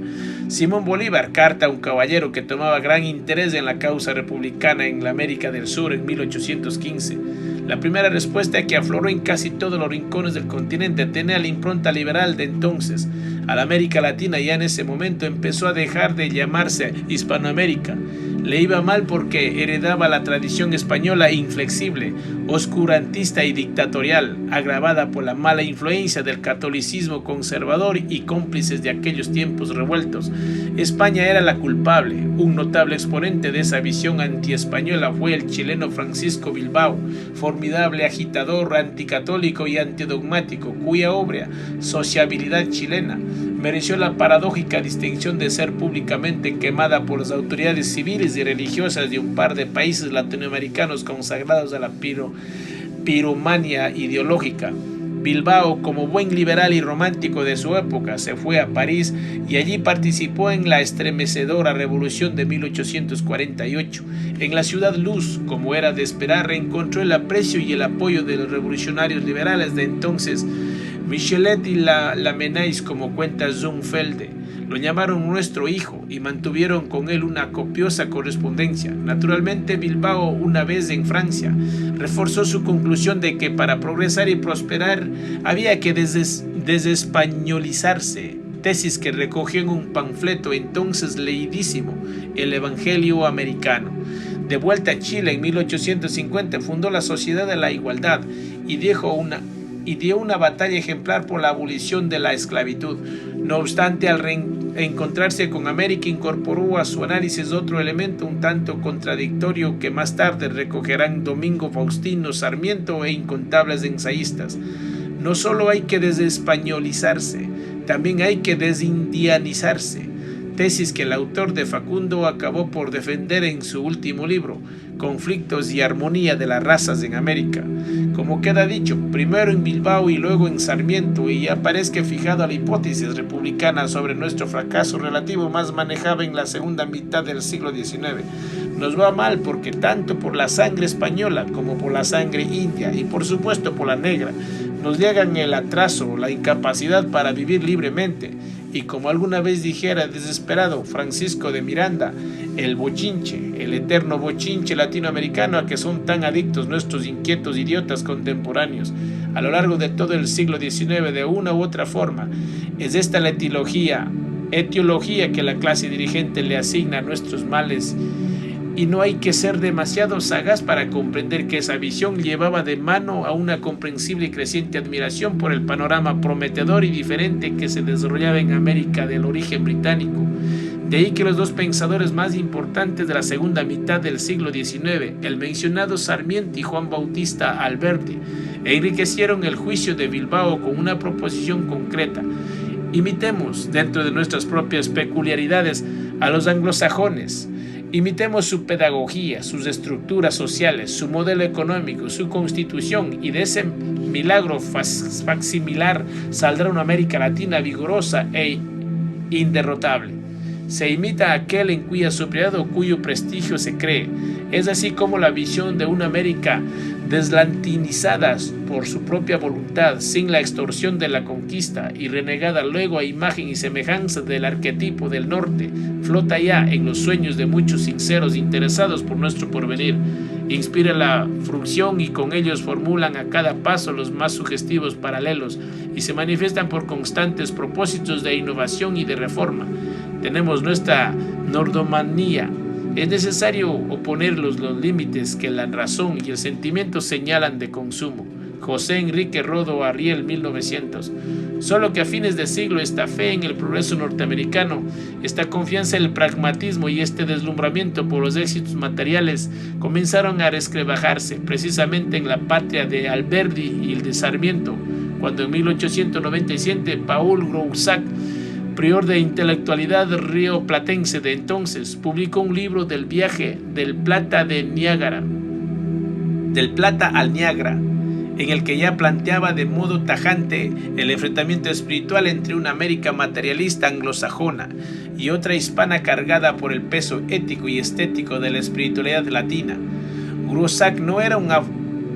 Simón Bolívar, carta a un caballero que tomaba gran interés en la causa republicana en la América del Sur en 1815. La primera respuesta que afloró en casi todos los rincones del continente tenía la impronta liberal de entonces. A la América Latina ya en ese momento empezó a dejar de llamarse Hispanoamérica. Le iba mal porque heredaba la tradición española inflexible, oscurantista y dictatorial, agravada por la mala influencia del catolicismo conservador y cómplices de aquellos tiempos revueltos. España era la culpable. Un notable exponente de esa visión antiespañola fue el chileno Francisco Bilbao, formidable agitador anticatólico y antidogmático, cuya obra Sociabilidad chilena mereció la paradójica distinción de ser públicamente quemada por las autoridades civiles y religiosas de un par de países latinoamericanos consagrados a la piromania ideológica. Bilbao, como buen liberal y romántico de su época, se fue a París y allí participó en la estremecedora revolución de 1848. En la ciudad luz, como era de esperar, encontró el aprecio y el apoyo de los revolucionarios liberales de entonces. Michelet y Lamennais, como cuenta Zumfelde, lo llamaron nuestro hijo y mantuvieron con él una copiosa correspondencia. Naturalmente, Bilbao, una vez en Francia, reforzó su conclusión de que para progresar y prosperar había que desespañolizarse, tesis que recogió en un panfleto entonces leidísimo, El Evangelio Americano. De vuelta a Chile en 1850 fundó la Sociedad de la Igualdad y dio una batalla ejemplar por la abolición de la esclavitud. No obstante, al reencontrarse con América, incorporó a su análisis otro elemento un tanto contradictorio que más tarde recogerán Domingo Faustino Sarmiento e incontables ensayistas. No solo hay que desespañolizarse, también hay que desindianizarse, tesis que el autor de Facundo acabó por defender en su último libro, Conflictos y Armonía de las Razas en América. Como queda dicho, primero en Bilbao y luego en Sarmiento, y ya parezca fijada la hipótesis republicana sobre nuestro fracaso relativo más manejada en la segunda mitad del siglo XIX. Nos va mal porque tanto por la sangre española como por la sangre india y por supuesto por la negra nos llegan el atraso, la incapacidad para vivir libremente. Y como alguna vez dijera desesperado Francisco de Miranda, el bochinche, el eterno bochinche latinoamericano a que son tan adictos nuestros inquietos idiotas contemporáneos a lo largo de todo el siglo XIX de una u otra forma. Es esta la etiología que la clase dirigente le asigna a nuestros males, y no hay que ser demasiado sagaz para comprender que esa visión llevaba de mano a una comprensible y creciente admiración por el panorama prometedor y diferente que se desarrollaba en América del origen británico. De ahí que los dos pensadores más importantes de la segunda mitad del siglo XIX, el mencionado Sarmiento y Juan Bautista Alberti, enriquecieron el juicio de Bilbao con una proposición concreta. Imitemos, dentro de nuestras propias peculiaridades, a los anglosajones. Imitemos su pedagogía, sus estructuras sociales, su modelo económico, su constitución, y de ese milagro facsimilar saldrá una América Latina vigorosa e inderrotable. Se imita a aquel en cuya superioridad o cuyo prestigio se cree. Es así como la visión de una América deslantinizada por su propia voluntad, sin la extorsión de la conquista y renegada luego a imagen y semejanza del arquetipo del norte, flota ya en los sueños de muchos sinceros interesados por nuestro porvenir. Inspira la fruición y con ellos formulan a cada paso los más sugestivos paralelos y se manifiestan por constantes propósitos de innovación y de reforma. Tenemos nuestra nordomanía. Es necesario oponer los límites que la razón y el sentimiento señalan de consumo. José Enrique Rodo Arriel, 1900. Solo que a fines de siglo esta fe en el progreso norteamericano, esta confianza en el pragmatismo y este deslumbramiento por los éxitos materiales comenzaron a resquebrajarse precisamente en la patria de Alberti y el de Sarmiento, cuando en 1897 Paul Groussac, prior de intelectualidad rioplatense de entonces, publicó un libro del viaje del Plata al Niágara, en el que ya planteaba de modo tajante el enfrentamiento espiritual entre una América materialista anglosajona y otra hispana cargada por el peso ético y estético de la espiritualidad latina. Groussac no era un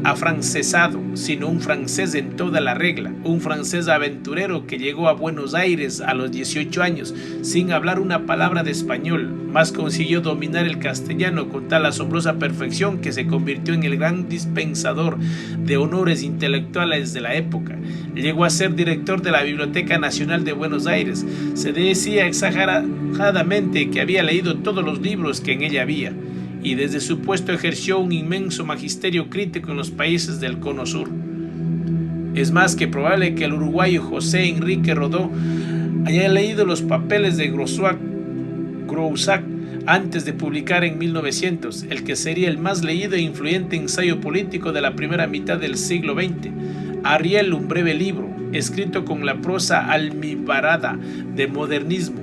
afrancesado, sino un francés en toda la regla, un francés aventurero que llegó a Buenos Aires a los 18 años sin hablar una palabra de español, mas consiguió dominar el castellano con tal asombrosa perfección que se convirtió en el gran dispensador de honores intelectuales de la época. Llegó a ser director de la Biblioteca Nacional de Buenos Aires. Se decía exageradamente que había leído todos los libros que en ella había, y desde su puesto ejerció un inmenso magisterio crítico en los países del Cono Sur. Es más que probable que el uruguayo José Enrique Rodó haya leído los papeles de Groussac antes de publicar en 1900 el que sería el más leído e influyente ensayo político de la primera mitad del siglo XX, Arriel, un breve libro, escrito con la prosa almibarada de modernismo.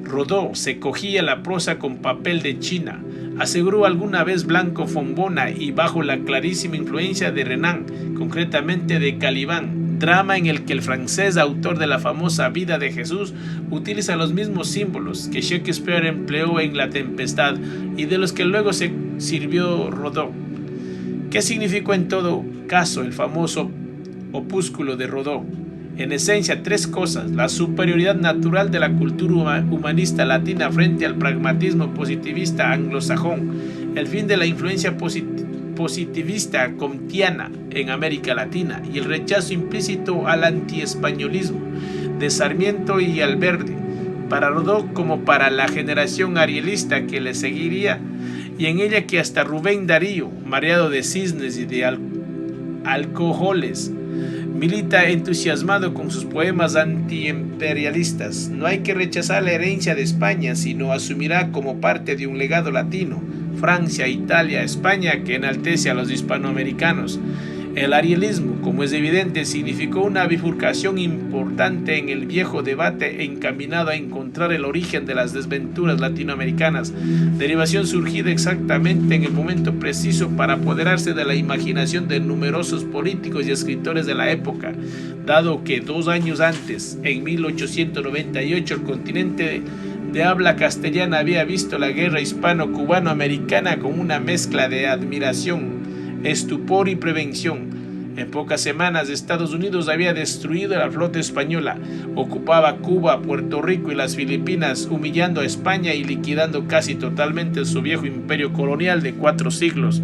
Rodó se cogía la prosa con papel de China, aseguró alguna vez Blanco Fombona, y bajo la clarísima influencia de Renan, concretamente de Caliban, drama en el que el francés, autor de la famosa Vida de Jesús, utiliza los mismos símbolos que Shakespeare empleó en La Tempestad y de los que luego se sirvió Rodó. ¿Qué significó en todo caso el famoso opúsculo de Rodó? En esencia, tres cosas: la superioridad natural de la cultura humanista latina frente al pragmatismo positivista anglosajón, el fin de la influencia positivista comtiana en América Latina y el rechazo implícito al antiespañolismo de Sarmiento y Alberdi, para Rodó como para la generación arielista que le seguiría, y en ella que hasta Rubén Darío, mareado de cisnes y de alcoholes, milita entusiasmado con sus poemas antiimperialistas. No hay que rechazar la herencia de España, sino asumirá como parte de un legado latino, Francia, Italia, España, que enaltece a los hispanoamericanos. El arielismo, como es evidente, significó una bifurcación importante en el viejo debate encaminado a encontrar el origen de las desventuras latinoamericanas, derivación surgida exactamente en el momento preciso para apoderarse de la imaginación de numerosos políticos y escritores de la época, dado que 2 años antes, en 1898, el continente de habla castellana había visto la guerra hispano-cubano-americana con una mezcla de admiración, estupor y prevención. En pocas semanas, Estados Unidos había destruido la flota española, ocupaba Cuba, Puerto Rico y las Filipinas, humillando a España y liquidando casi totalmente su viejo imperio colonial de 4 siglos.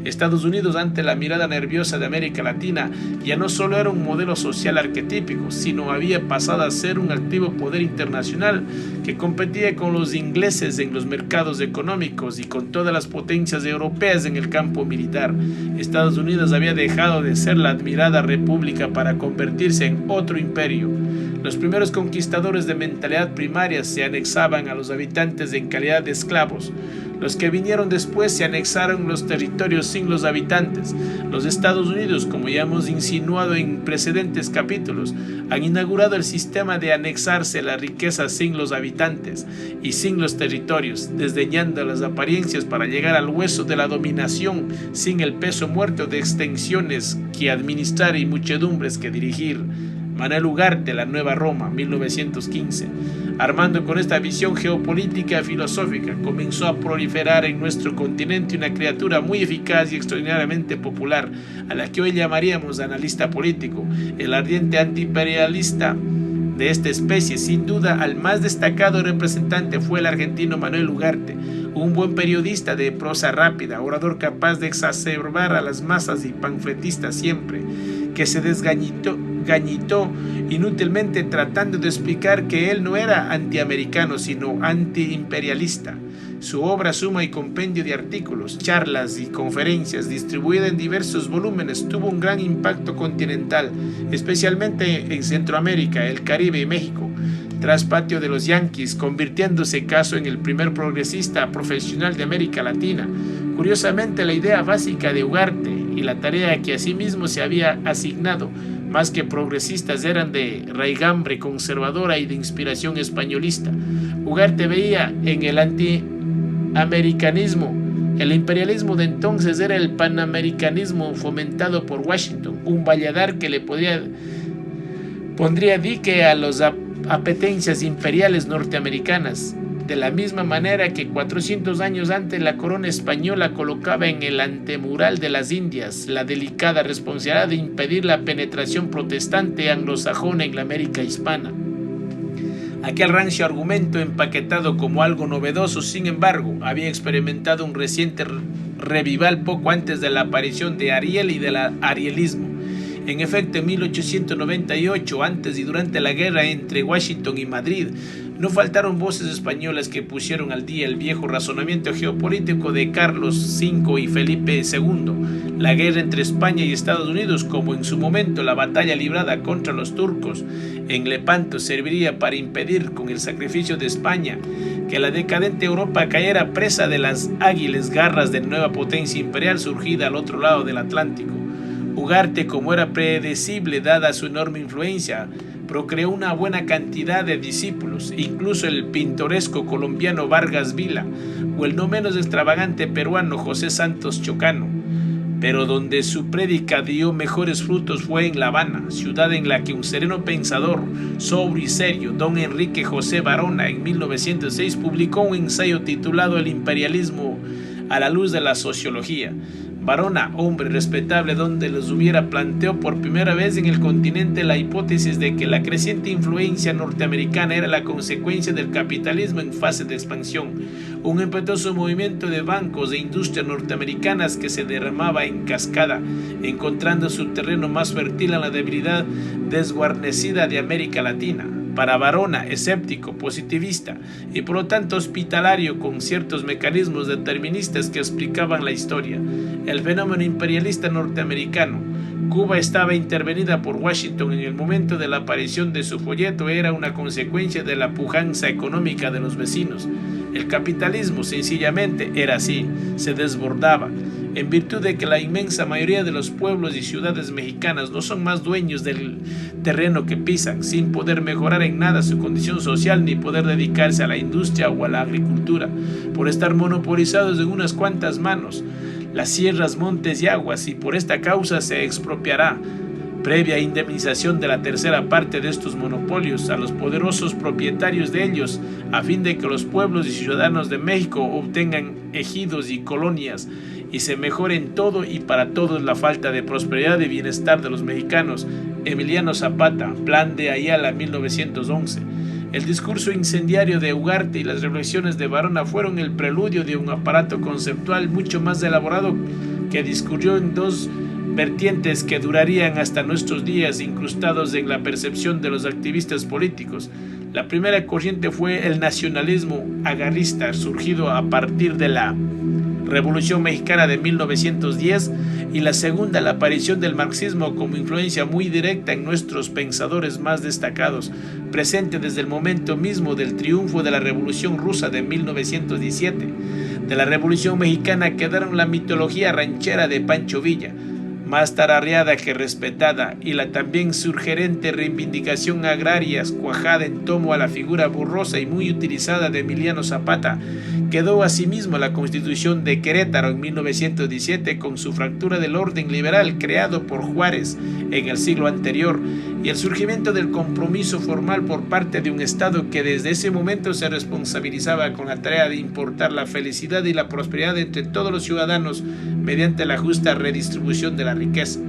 Estados Unidos, ante la mirada nerviosa de América Latina, ya no solo era un modelo social arquetípico, sino había pasado a ser un activo poder internacional que competía con los ingleses en los mercados económicos y con todas las potencias europeas en el campo militar. Estados Unidos había dejado de ser la admirada república para convertirse en otro imperio. Los primeros conquistadores de mentalidad primaria se anexaban a los habitantes en calidad de esclavos. Los que vinieron después se anexaron los territorios sin los habitantes. Los Estados Unidos, como ya hemos insinuado en precedentes capítulos, han inaugurado el sistema de anexarse la riqueza sin los habitantes y sin los territorios, desdeñando las apariencias para llegar al hueso de la dominación sin el peso muerto de extensiones que administrar y muchedumbres que dirigir. Manuel Ugarte, La Nueva Roma, 1915. Armando con esta visión geopolítica y filosófica, comenzó a proliferar en nuestro continente una criatura muy eficaz y extraordinariamente popular, a la que hoy llamaríamos analista político. El ardiente antiimperialista de esta especie, sin duda, al más destacado representante fue el argentino Manuel Ugarte, un buen periodista de prosa rápida, orador capaz de exacerbar a las masas y panfletista siempre, que se desgañitó inútilmente tratando de explicar que él no era antiamericano, sino antiimperialista. Su obra, suma y compendio de artículos, charlas y conferencias, distribuida en diversos volúmenes, tuvo un gran impacto continental, especialmente en Centroamérica, el Caribe y México, tras patio de los Yankees, convirtiéndose caso en el primer progresista profesional de América Latina. Curiosamente, la idea básica de Ugarte y la tarea que asimismo se había asignado, más que progresistas, eran de raigambre conservadora y de inspiración españolista. Ugarte veía en el antiamericanismo el imperialismo de entonces era el panamericanismo fomentado por Washington, un valladar que le pondría dique a las apetencias imperiales norteamericanas, de la misma manera que 400 años antes la corona española colocaba en el antemural de las Indias la delicada responsabilidad de impedir la penetración protestante anglosajona en la América hispana. Aquel rancio argumento, empaquetado como algo novedoso, sin embargo, había experimentado un reciente revival poco antes de la aparición de Ariel y del arielismo. En efecto, en 1898, antes y durante la guerra entre Washington y Madrid, no faltaron voces españolas que pusieron al día el viejo razonamiento geopolítico de Carlos V y Felipe II, la guerra entre España y Estados Unidos, como en su momento la batalla librada contra los turcos en Lepanto serviría para impedir, con el sacrificio de España, que la decadente Europa cayera presa de las ágiles garras de nueva potencia imperial surgida al otro lado del Atlántico. Ugarte, como era predecible dada su enorme influencia, procreó una buena cantidad de discípulos, incluso el pintoresco colombiano Vargas Vila o el no menos extravagante peruano José Santos Chocano. pero donde su prédica dio mejores frutos fue en La Habana, ciudad en la que un sereno pensador, sobrio y serio, don Enrique José Varona, en 1906 publicó un ensayo titulado El imperialismo a la luz de la sociología. Varona, hombre respetable donde los hubiera, planteó por primera vez en el continente la hipótesis de que la creciente influencia norteamericana era la consecuencia del capitalismo en fase de expansión, un impetuoso movimiento de bancos e industrias norteamericanas que se derramaba en cascada, encontrando su terreno más fértil en la debilidad desguarnecida de América Latina. Para Varona, escéptico, positivista y por lo tanto hospitalario con ciertos mecanismos deterministas que explicaban la historia, el fenómeno imperialista norteamericano. Cuba estaba intervenida por Washington en el momento de la aparición de su folleto, era una consecuencia de la pujanza económica de los vecinos. El capitalismo sencillamente era así, se desbordaba, en virtud de que la inmensa mayoría de los pueblos y ciudades mexicanas no son más dueños del terreno que pisan, sin poder mejorar en nada su condición social ni poder dedicarse a la industria o a la agricultura, por estar monopolizados en unas cuantas manos, las sierras, montes y aguas, y por esta causa se expropiará, previa indemnización de la tercera parte de estos monopolios, a los poderosos propietarios de ellos, a fin de que los pueblos y ciudadanos de México obtengan ejidos y colonias, y se mejore en todo y para todos la falta de prosperidad y bienestar de los mexicanos. Emiliano Zapata, Plan de Ayala, 1911. El discurso incendiario de Ugarte y las reflexiones de Varona fueron el preludio de un aparato conceptual mucho más elaborado que discurrió en dos vertientes que durarían hasta nuestros días, incrustados en la percepción de los activistas políticos. La primera corriente fue el nacionalismo agarrista, surgido a partir de la Revolución Mexicana de 1910, y la segunda, la aparición del marxismo como influencia muy directa en nuestros pensadores más destacados, presente desde el momento mismo del triunfo de la Revolución Rusa de 1917. De la Revolución Mexicana quedaron la mitología ranchera de Pancho Villa, más tarareada que respetada, y la también sugerente reivindicación agraria cuajada en tomo a la figura borrosa y muy utilizada de Emiliano Zapata. Quedó asimismo la Constitución de Querétaro en 1917 con su fractura del orden liberal creado por Juárez en el siglo anterior, y el surgimiento del compromiso formal por parte de un Estado que desde ese momento se responsabilizaba con la tarea de importar la felicidad y la prosperidad entre todos los ciudadanos mediante la justa redistribución de la riqueza.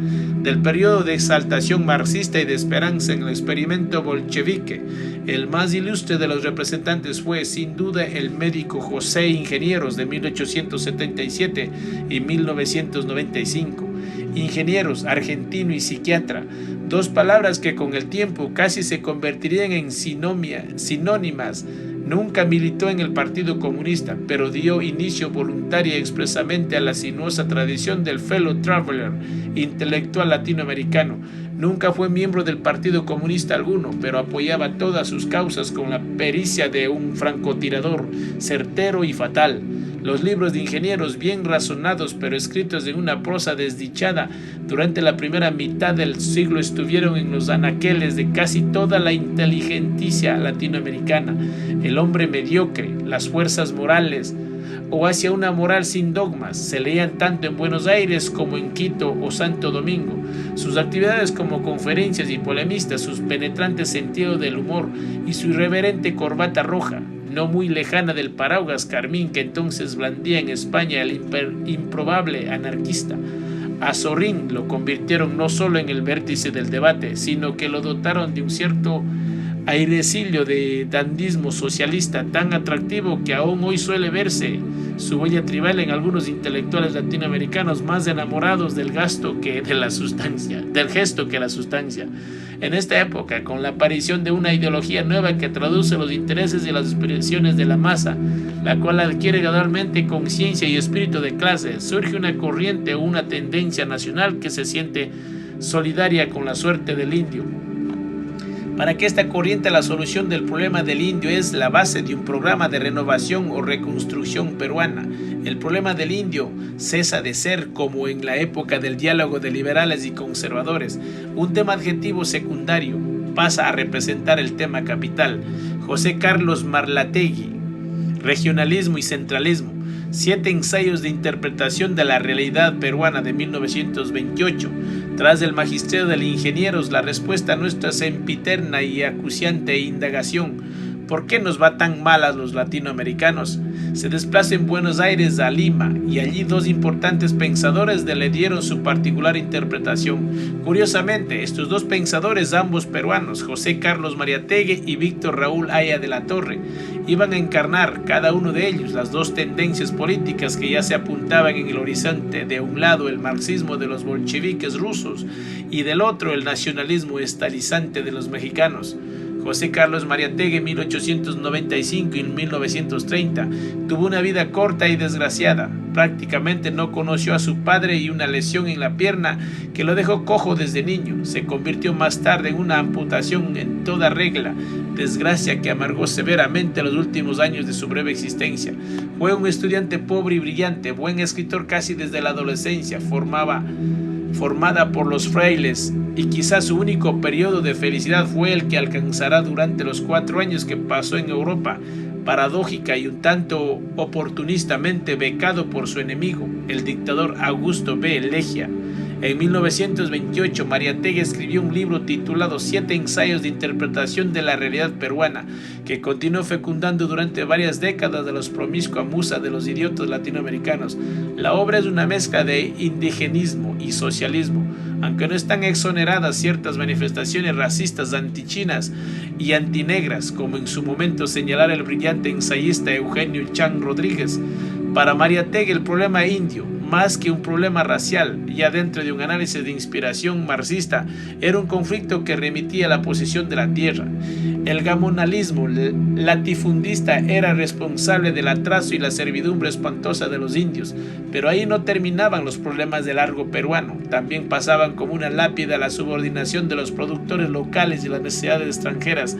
Del periodo de exaltación marxista y de esperanza en el experimento bolchevique, el más ilustre de los representantes fue sin duda el médico José Ingenieros de 1877 y 1995. Ingenieros, argentino y psiquiatra, dos palabras que con el tiempo casi se convertirían en sinónimas. Nunca militó en el Partido Comunista, pero dio inicio voluntaria y expresamente a la sinuosa tradición del fellow traveler, intelectual latinoamericano. Nunca fue miembro del Partido Comunista alguno, pero apoyaba todas sus causas con la pericia de un francotirador, certero y fatal. Los libros de Ingenieros, bien razonados pero escritos en una prosa desdichada, durante la primera mitad del siglo estuvieron en los anaqueles de casi toda la inteligencia latinoamericana. El hombre mediocre, las fuerzas morales, o hacia una moral sin dogmas, se leían tanto en Buenos Aires como en Quito o Santo Domingo. Sus actividades como conferencias y polemistas, sus penetrantes sentido del humor y su irreverente corbata roja, no muy lejana del paraguas carmín que entonces blandía en España el improbable anarquista, a Zorrín lo convirtieron no solo en el vértice del debate, sino que lo dotaron de un cierto airecillo de dandismo socialista tan atractivo que aún hoy suele verse su huella tribal en algunos intelectuales latinoamericanos más enamorados del gesto que la sustancia. En esta época, con la aparición de una ideología nueva que traduce los intereses y las aspiraciones de la masa, la cual adquiere gradualmente conciencia y espíritu de clase, surge una corriente o una tendencia nacional que se siente solidaria con la suerte del indio. Para que esta corriente, la solución del problema del indio es la base de un programa de renovación o reconstrucción peruana. El problema del indio cesa de ser, como en la época del diálogo de liberales y conservadores, un tema adjetivo secundario, pasa a representar el tema capital. José Carlos Marlategui, Regionalismo y Centralismo. 7 ensayos de interpretación de la realidad peruana de 1928. Tras el magisterio del ingenieros, la respuesta a nuestra sempiterna y acuciante indagación: ¿por qué nos va tan mal a los latinoamericanos?, se desplaza en Buenos Aires a Lima, y allí dos importantes pensadores le dieron su particular interpretación. Curiosamente, estos dos pensadores, ambos peruanos, José Carlos Mariátegui y Víctor Raúl Haya de la Torre, iban a encarnar, cada uno de ellos, las dos tendencias políticas que ya se apuntaban en el horizonte: de un lado el marxismo de los bolcheviques rusos y del otro el nacionalismo estalizante de los mexicanos. José Carlos Mariátegui, en 1895 y 1930, tuvo una vida corta y desgraciada. Prácticamente no conoció a su padre, y una lesión en la pierna que lo dejó cojo desde niño se convirtió más tarde en una amputación en toda regla, desgracia que amargó severamente los últimos años de su breve existencia. Fue un estudiante pobre y brillante, buen escritor casi desde la adolescencia, formada por los frailes, y quizás su único periodo de felicidad fue el que alcanzará durante los 4 años que pasó en Europa, paradójica y un tanto oportunistamente becado por su enemigo, el dictador Augusto B. Leguía. En 1928, Mariátegui escribió un libro titulado 7 ensayos de interpretación de la realidad peruana, que continuó fecundando durante varias décadas de la promiscua musa de los idiotas latinoamericanos. La obra es una mezcla de indigenismo y socialismo, aunque no están exoneradas ciertas manifestaciones racistas, antichinas y antinegras, como en su momento señalara el brillante ensayista Eugenio Chan Rodríguez. Para Mariátegui, el problema indio, más que un problema racial, ya dentro de un análisis de inspiración marxista, era un conflicto que remitía a la posesión de la tierra. El gamonalismo latifundista era responsable del atraso y la servidumbre espantosa de los indios, pero ahí no terminaban los problemas del largo peruano. También pasaban como una lápida la subordinación de los productores locales y las necesidades extranjeras.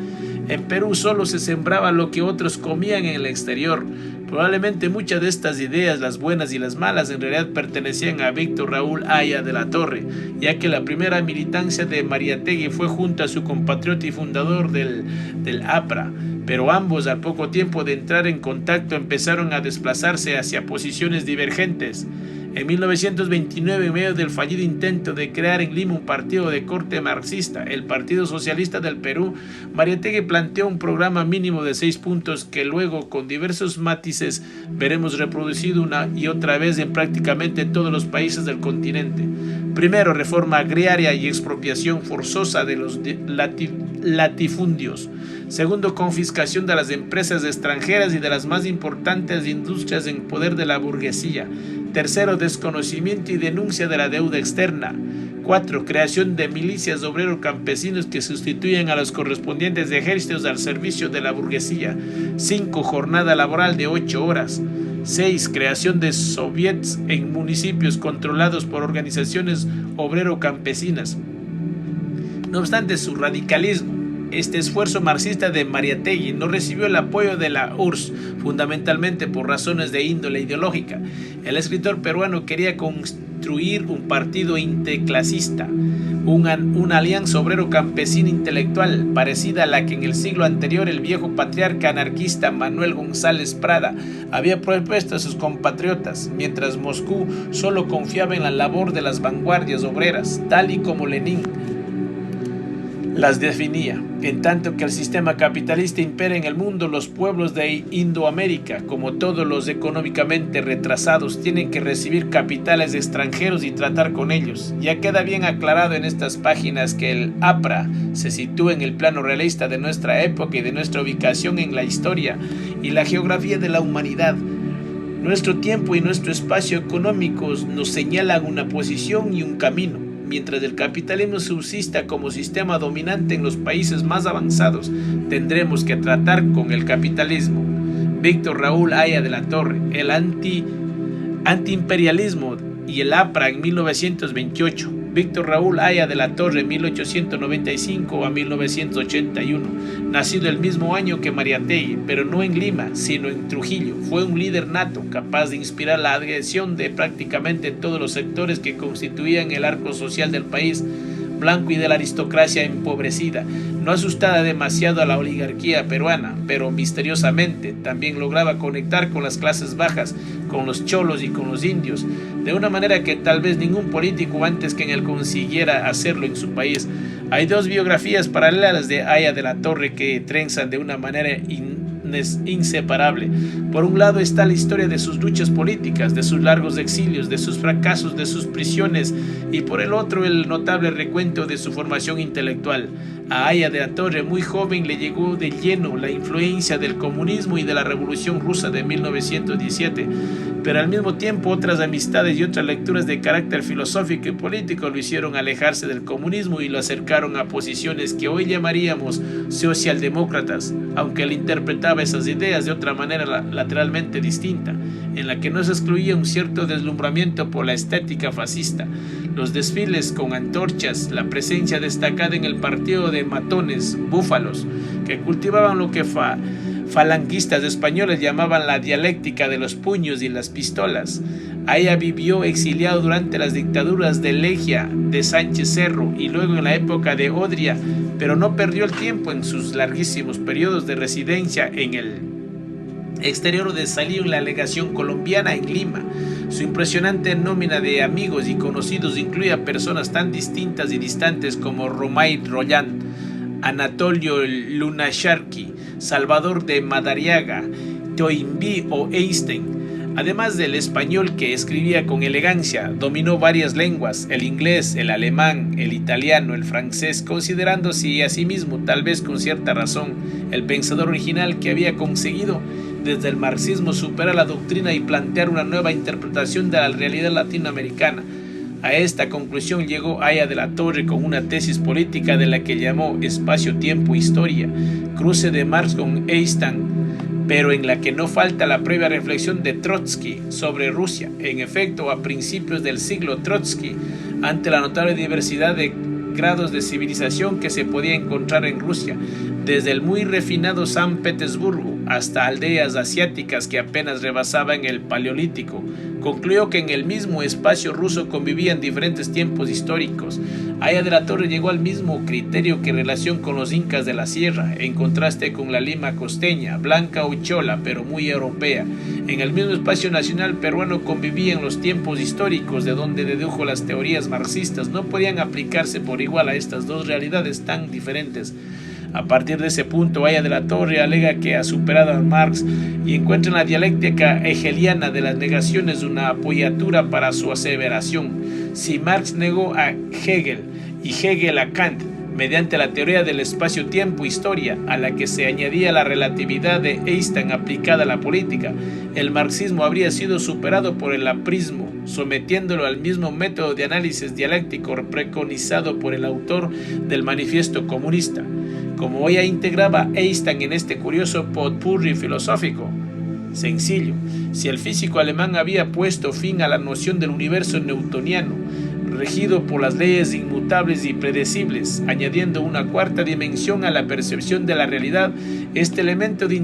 En Perú solo se sembraba lo que otros comían en el exterior. Probablemente muchas de estas ideas, las buenas y las malas, en realidad pertenecían a Víctor Raúl Haya de la Torre, ya que la primera militancia de Mariátegui fue junto a su compatriota y fundador del APRA, pero ambos, al poco tiempo de entrar en contacto, empezaron a desplazarse hacia posiciones divergentes. En 1929, en medio del fallido intento de crear en Lima un partido de corte marxista, el Partido Socialista del Perú, Mariátegui planteó un programa mínimo de 6 puntos que luego, con diversos matices, veremos reproducido una y otra vez en prácticamente todos los países del continente. Primero, reforma agraria y expropiación forzosa de los latifundios. Segundo, confiscación de las empresas extranjeras y de las más importantes industrias en poder de la burguesía. Tercero, desconocimiento y denuncia de la deuda externa. 4. Creación de milicias obrero-campesinos que sustituyen a los correspondientes ejércitos al servicio de la burguesía. 5. Jornada laboral de 8 horas. 6. Creación de soviets en municipios controlados por organizaciones obrero-campesinas. No obstante su radicalismo, este esfuerzo marxista de Mariátegui no recibió el apoyo de la URSS, fundamentalmente por razones de índole ideológica. El escritor peruano quería construir un partido interclasista, una alianza obrero-campesina intelectual, parecida a la que en el siglo anterior el viejo patriarca anarquista Manuel González Prada había propuesto a sus compatriotas, mientras Moscú solo confiaba en la labor de las vanguardias obreras, tal y como Lenin las definía. En tanto que el sistema capitalista impera en el mundo, los pueblos de Indoamérica, como todos los económicamente retrasados, tienen que recibir capitales extranjeros y tratar con ellos. Ya queda bien aclarado en estas páginas que el APRA se sitúa en el plano realista de nuestra época y de nuestra ubicación en la historia y la geografía de la humanidad. Nuestro tiempo y nuestro espacio económicos nos señalan una posición y un camino. Mientras el capitalismo subsista como sistema dominante en los países más avanzados, tendremos que tratar con el capitalismo. Víctor Raúl Haya de la Torre, el antiimperialismo y el APRA en 1928. Víctor Raúl Haya de la Torre, 1895 a 1981, nacido el mismo año que Mariátegui, pero no en Lima, sino en Trujillo. Fue un líder nato, capaz de inspirar la adhesión de prácticamente todos los sectores que constituían el arco social del país. blanco y de la aristocracia empobrecida, no asustada demasiado a la oligarquía peruana, pero misteriosamente también lograba conectar con las clases bajas, con los cholos y con los indios, de una manera que tal vez ningún político antes que él consiguiera hacerlo en su país. Hay dos biografías paralelas de Haya de la Torre que trenzan de una manera inseparable. Por un lado está la historia de sus luchas políticas, de sus largos exilios, de sus fracasos, de sus prisiones, y por el otro el notable recuento de su formación intelectual. A Haya de la Torre, muy joven, le llegó de lleno la influencia del comunismo y de la Revolución Rusa de 1917, pero al mismo tiempo otras amistades y otras lecturas de carácter filosófico y político lo hicieron alejarse del comunismo y lo acercaron a posiciones que hoy llamaríamos socialdemócratas, aunque él interpretaba esas ideas de otra manera lateralmente distinta, en la que no se excluía un cierto deslumbramiento por la estética fascista, los desfiles con antorchas, la presencia destacada en el partido de matones, búfalos, que cultivaban lo que falangistas españoles llamaban la dialéctica de los puños y las pistolas. Haya vivió exiliado durante las dictaduras de Leguía, de Sánchez Cerro y luego en la época de Odria, pero no perdió el tiempo en sus larguísimos periodos de residencia en el exterior de salir en la legación colombiana en Lima. Su impresionante nómina de amigos y conocidos incluía personas tan distintas y distantes como Romay Rollán, Anatolio Lunacharki, Salvador de Madariaga, Toynbee o Einstein. Además del español, que escribía con elegancia, dominó varias lenguas, el inglés, el alemán, el italiano, el francés, considerándose a sí mismo, tal vez con cierta razón, el pensador original que había conseguido desde el marxismo superar la doctrina y plantear una nueva interpretación de la realidad latinoamericana. A esta conclusión llegó Haya de la Torre con una tesis política de la que llamó Espacio, Tiempo, Historia, cruce de Marx con Einstein, pero en la que no falta la previa reflexión de Trotsky sobre Rusia. En efecto, a principios del siglo, Trotsky, ante la notable diversidad de grados de civilización que se podía encontrar en Rusia, desde el muy refinado San Petersburgo hasta aldeas asiáticas que apenas rebasaban el Paleolítico, concluyó que en el mismo espacio ruso convivían diferentes tiempos históricos. Haya de la Torre llegó al mismo criterio que relación con los incas de la sierra, en contraste con la Lima costeña, blanca o chola, pero muy europea. En el mismo espacio nacional peruano convivían los tiempos históricos, de donde dedujo las teorías marxistas no podían aplicarse por igual a estas dos realidades tan diferentes. A partir de ese punto, Haya de la Torre alega que ha superado a Marx y encuentra en la dialéctica hegeliana de las negaciones una apoyatura para su aseveración. Si Marx negó a Hegel y Hegel a Kant mediante la teoría del espacio-tiempo-historia, a la que se añadía la relatividad de Einstein aplicada a la política, el marxismo habría sido superado por el aprismo, sometiéndolo al mismo método de análisis dialéctico preconizado por el autor del Manifiesto Comunista. Como Haya integraba Einstein en este curioso potpourri filosófico, sencillo, si el físico alemán había puesto fin a la noción del universo newtoniano, regido por las leyes inmutables y predecibles, añadiendo una cuarta dimensión a la percepción de la realidad, este elemento de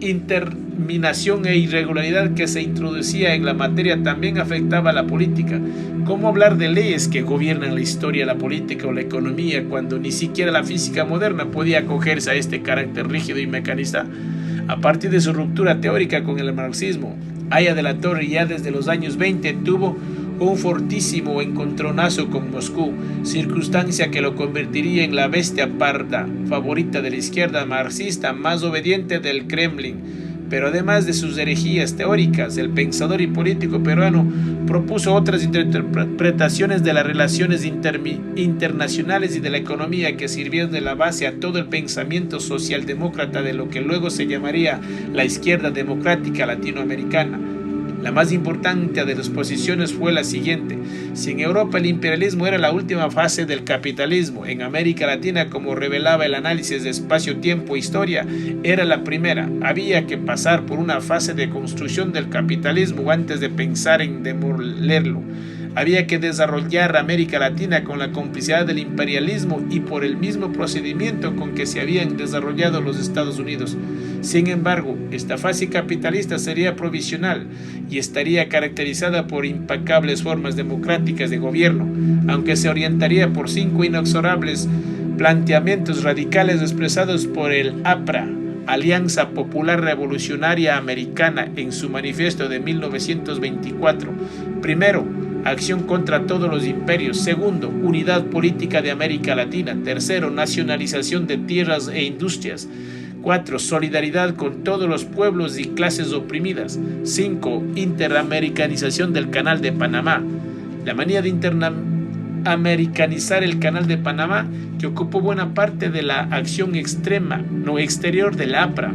interminación e irregularidad que se introducía en la materia también afectaba a la política. ¿Cómo hablar de leyes que gobiernan la historia, la política o la economía cuando ni siquiera la física moderna podía acogerse a este carácter rígido y mecanista? A partir de su ruptura teórica con el marxismo, Haya de la Torre ya desde los años 20 tuvo un fortísimo encontronazo con Moscú, circunstancia que lo convertiría en la bestia parda favorita de la izquierda marxista más obediente del Kremlin. Pero además de sus herejías teóricas, el pensador y político peruano propuso otras interpretaciones de las relaciones internacionales y de la economía que sirvieron de la base a todo el pensamiento socialdemócrata de lo que luego se llamaría la izquierda democrática latinoamericana. La más importante de las posiciones fue la siguiente: si en Europa el imperialismo era la última fase del capitalismo, en América Latina, como revelaba el análisis de espacio, tiempo e historia, era la primera. Había que pasar por una fase de construcción del capitalismo antes de pensar en demolerlo. Había que desarrollar América Latina con la complicidad del imperialismo y por el mismo procedimiento con que se habían desarrollado los Estados Unidos. Sin embargo, esta fase capitalista sería provisional y estaría caracterizada por impecables formas democráticas de gobierno, aunque se orientaría por 5 inexorables planteamientos radicales expresados por el APRA, Alianza Popular Revolucionaria Americana, en su manifiesto de 1924. Primero, acción contra todos los imperios. Segundo, unidad política de América Latina. Tercero, nacionalización de tierras e industrias. 4. Solidaridad con todos los pueblos y clases oprimidas. 5. Interamericanización del Canal de Panamá. La manía de interamericanizar el Canal de Panamá, que ocupó buena parte de la acción exterior de la APRA,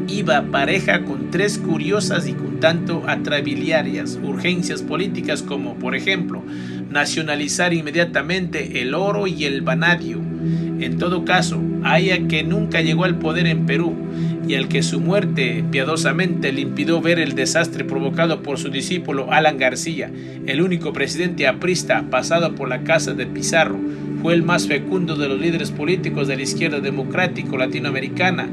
iba pareja con 3 curiosas y un tanto atrabiliarias urgencias políticas, como por ejemplo nacionalizar inmediatamente el oro y el vanadio. En todo caso, haya que nunca llegó al poder en Perú y al que su muerte piadosamente le impidió ver el desastre provocado por su discípulo Alan García, el único presidente aprista pasado por la casa de Pizarro. Fue el más fecundo de los líderes políticos de la izquierda democrático latinoamericana,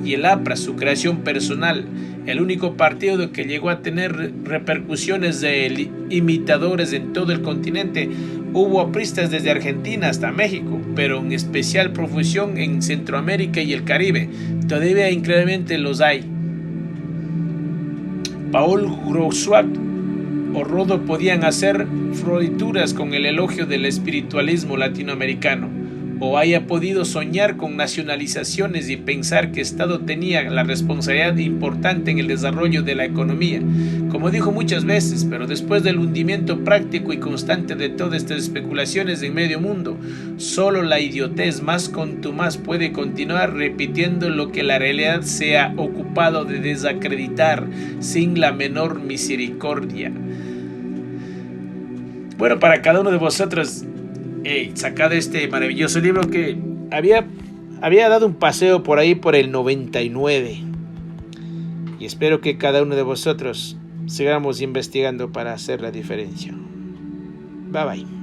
y el APRA, su creación personal, el único partido que llegó a tener repercusiones de imitadores en todo el continente. Hubo apristas desde Argentina hasta México, pero en especial profusión en Centroamérica y el Caribe. Todavía increíblemente los hay. Paul Grossuat o Rodo podían hacer florituras con el elogio del espiritualismo latinoamericano, o haya podido soñar con nacionalizaciones y pensar que Estado tenía la responsabilidad importante en el desarrollo de la economía, como dijo muchas veces, pero después del hundimiento práctico y constante de todas estas especulaciones en medio mundo, solo la idiotez más contumaz puede continuar repitiendo lo que la realidad se ha ocupado de desacreditar sin la menor misericordia. Bueno, para cada uno de vosotros, sacad este maravilloso libro que había dado un paseo por ahí por el 99, y espero que cada uno de vosotros sigamos investigando para hacer la diferencia. Bye bye.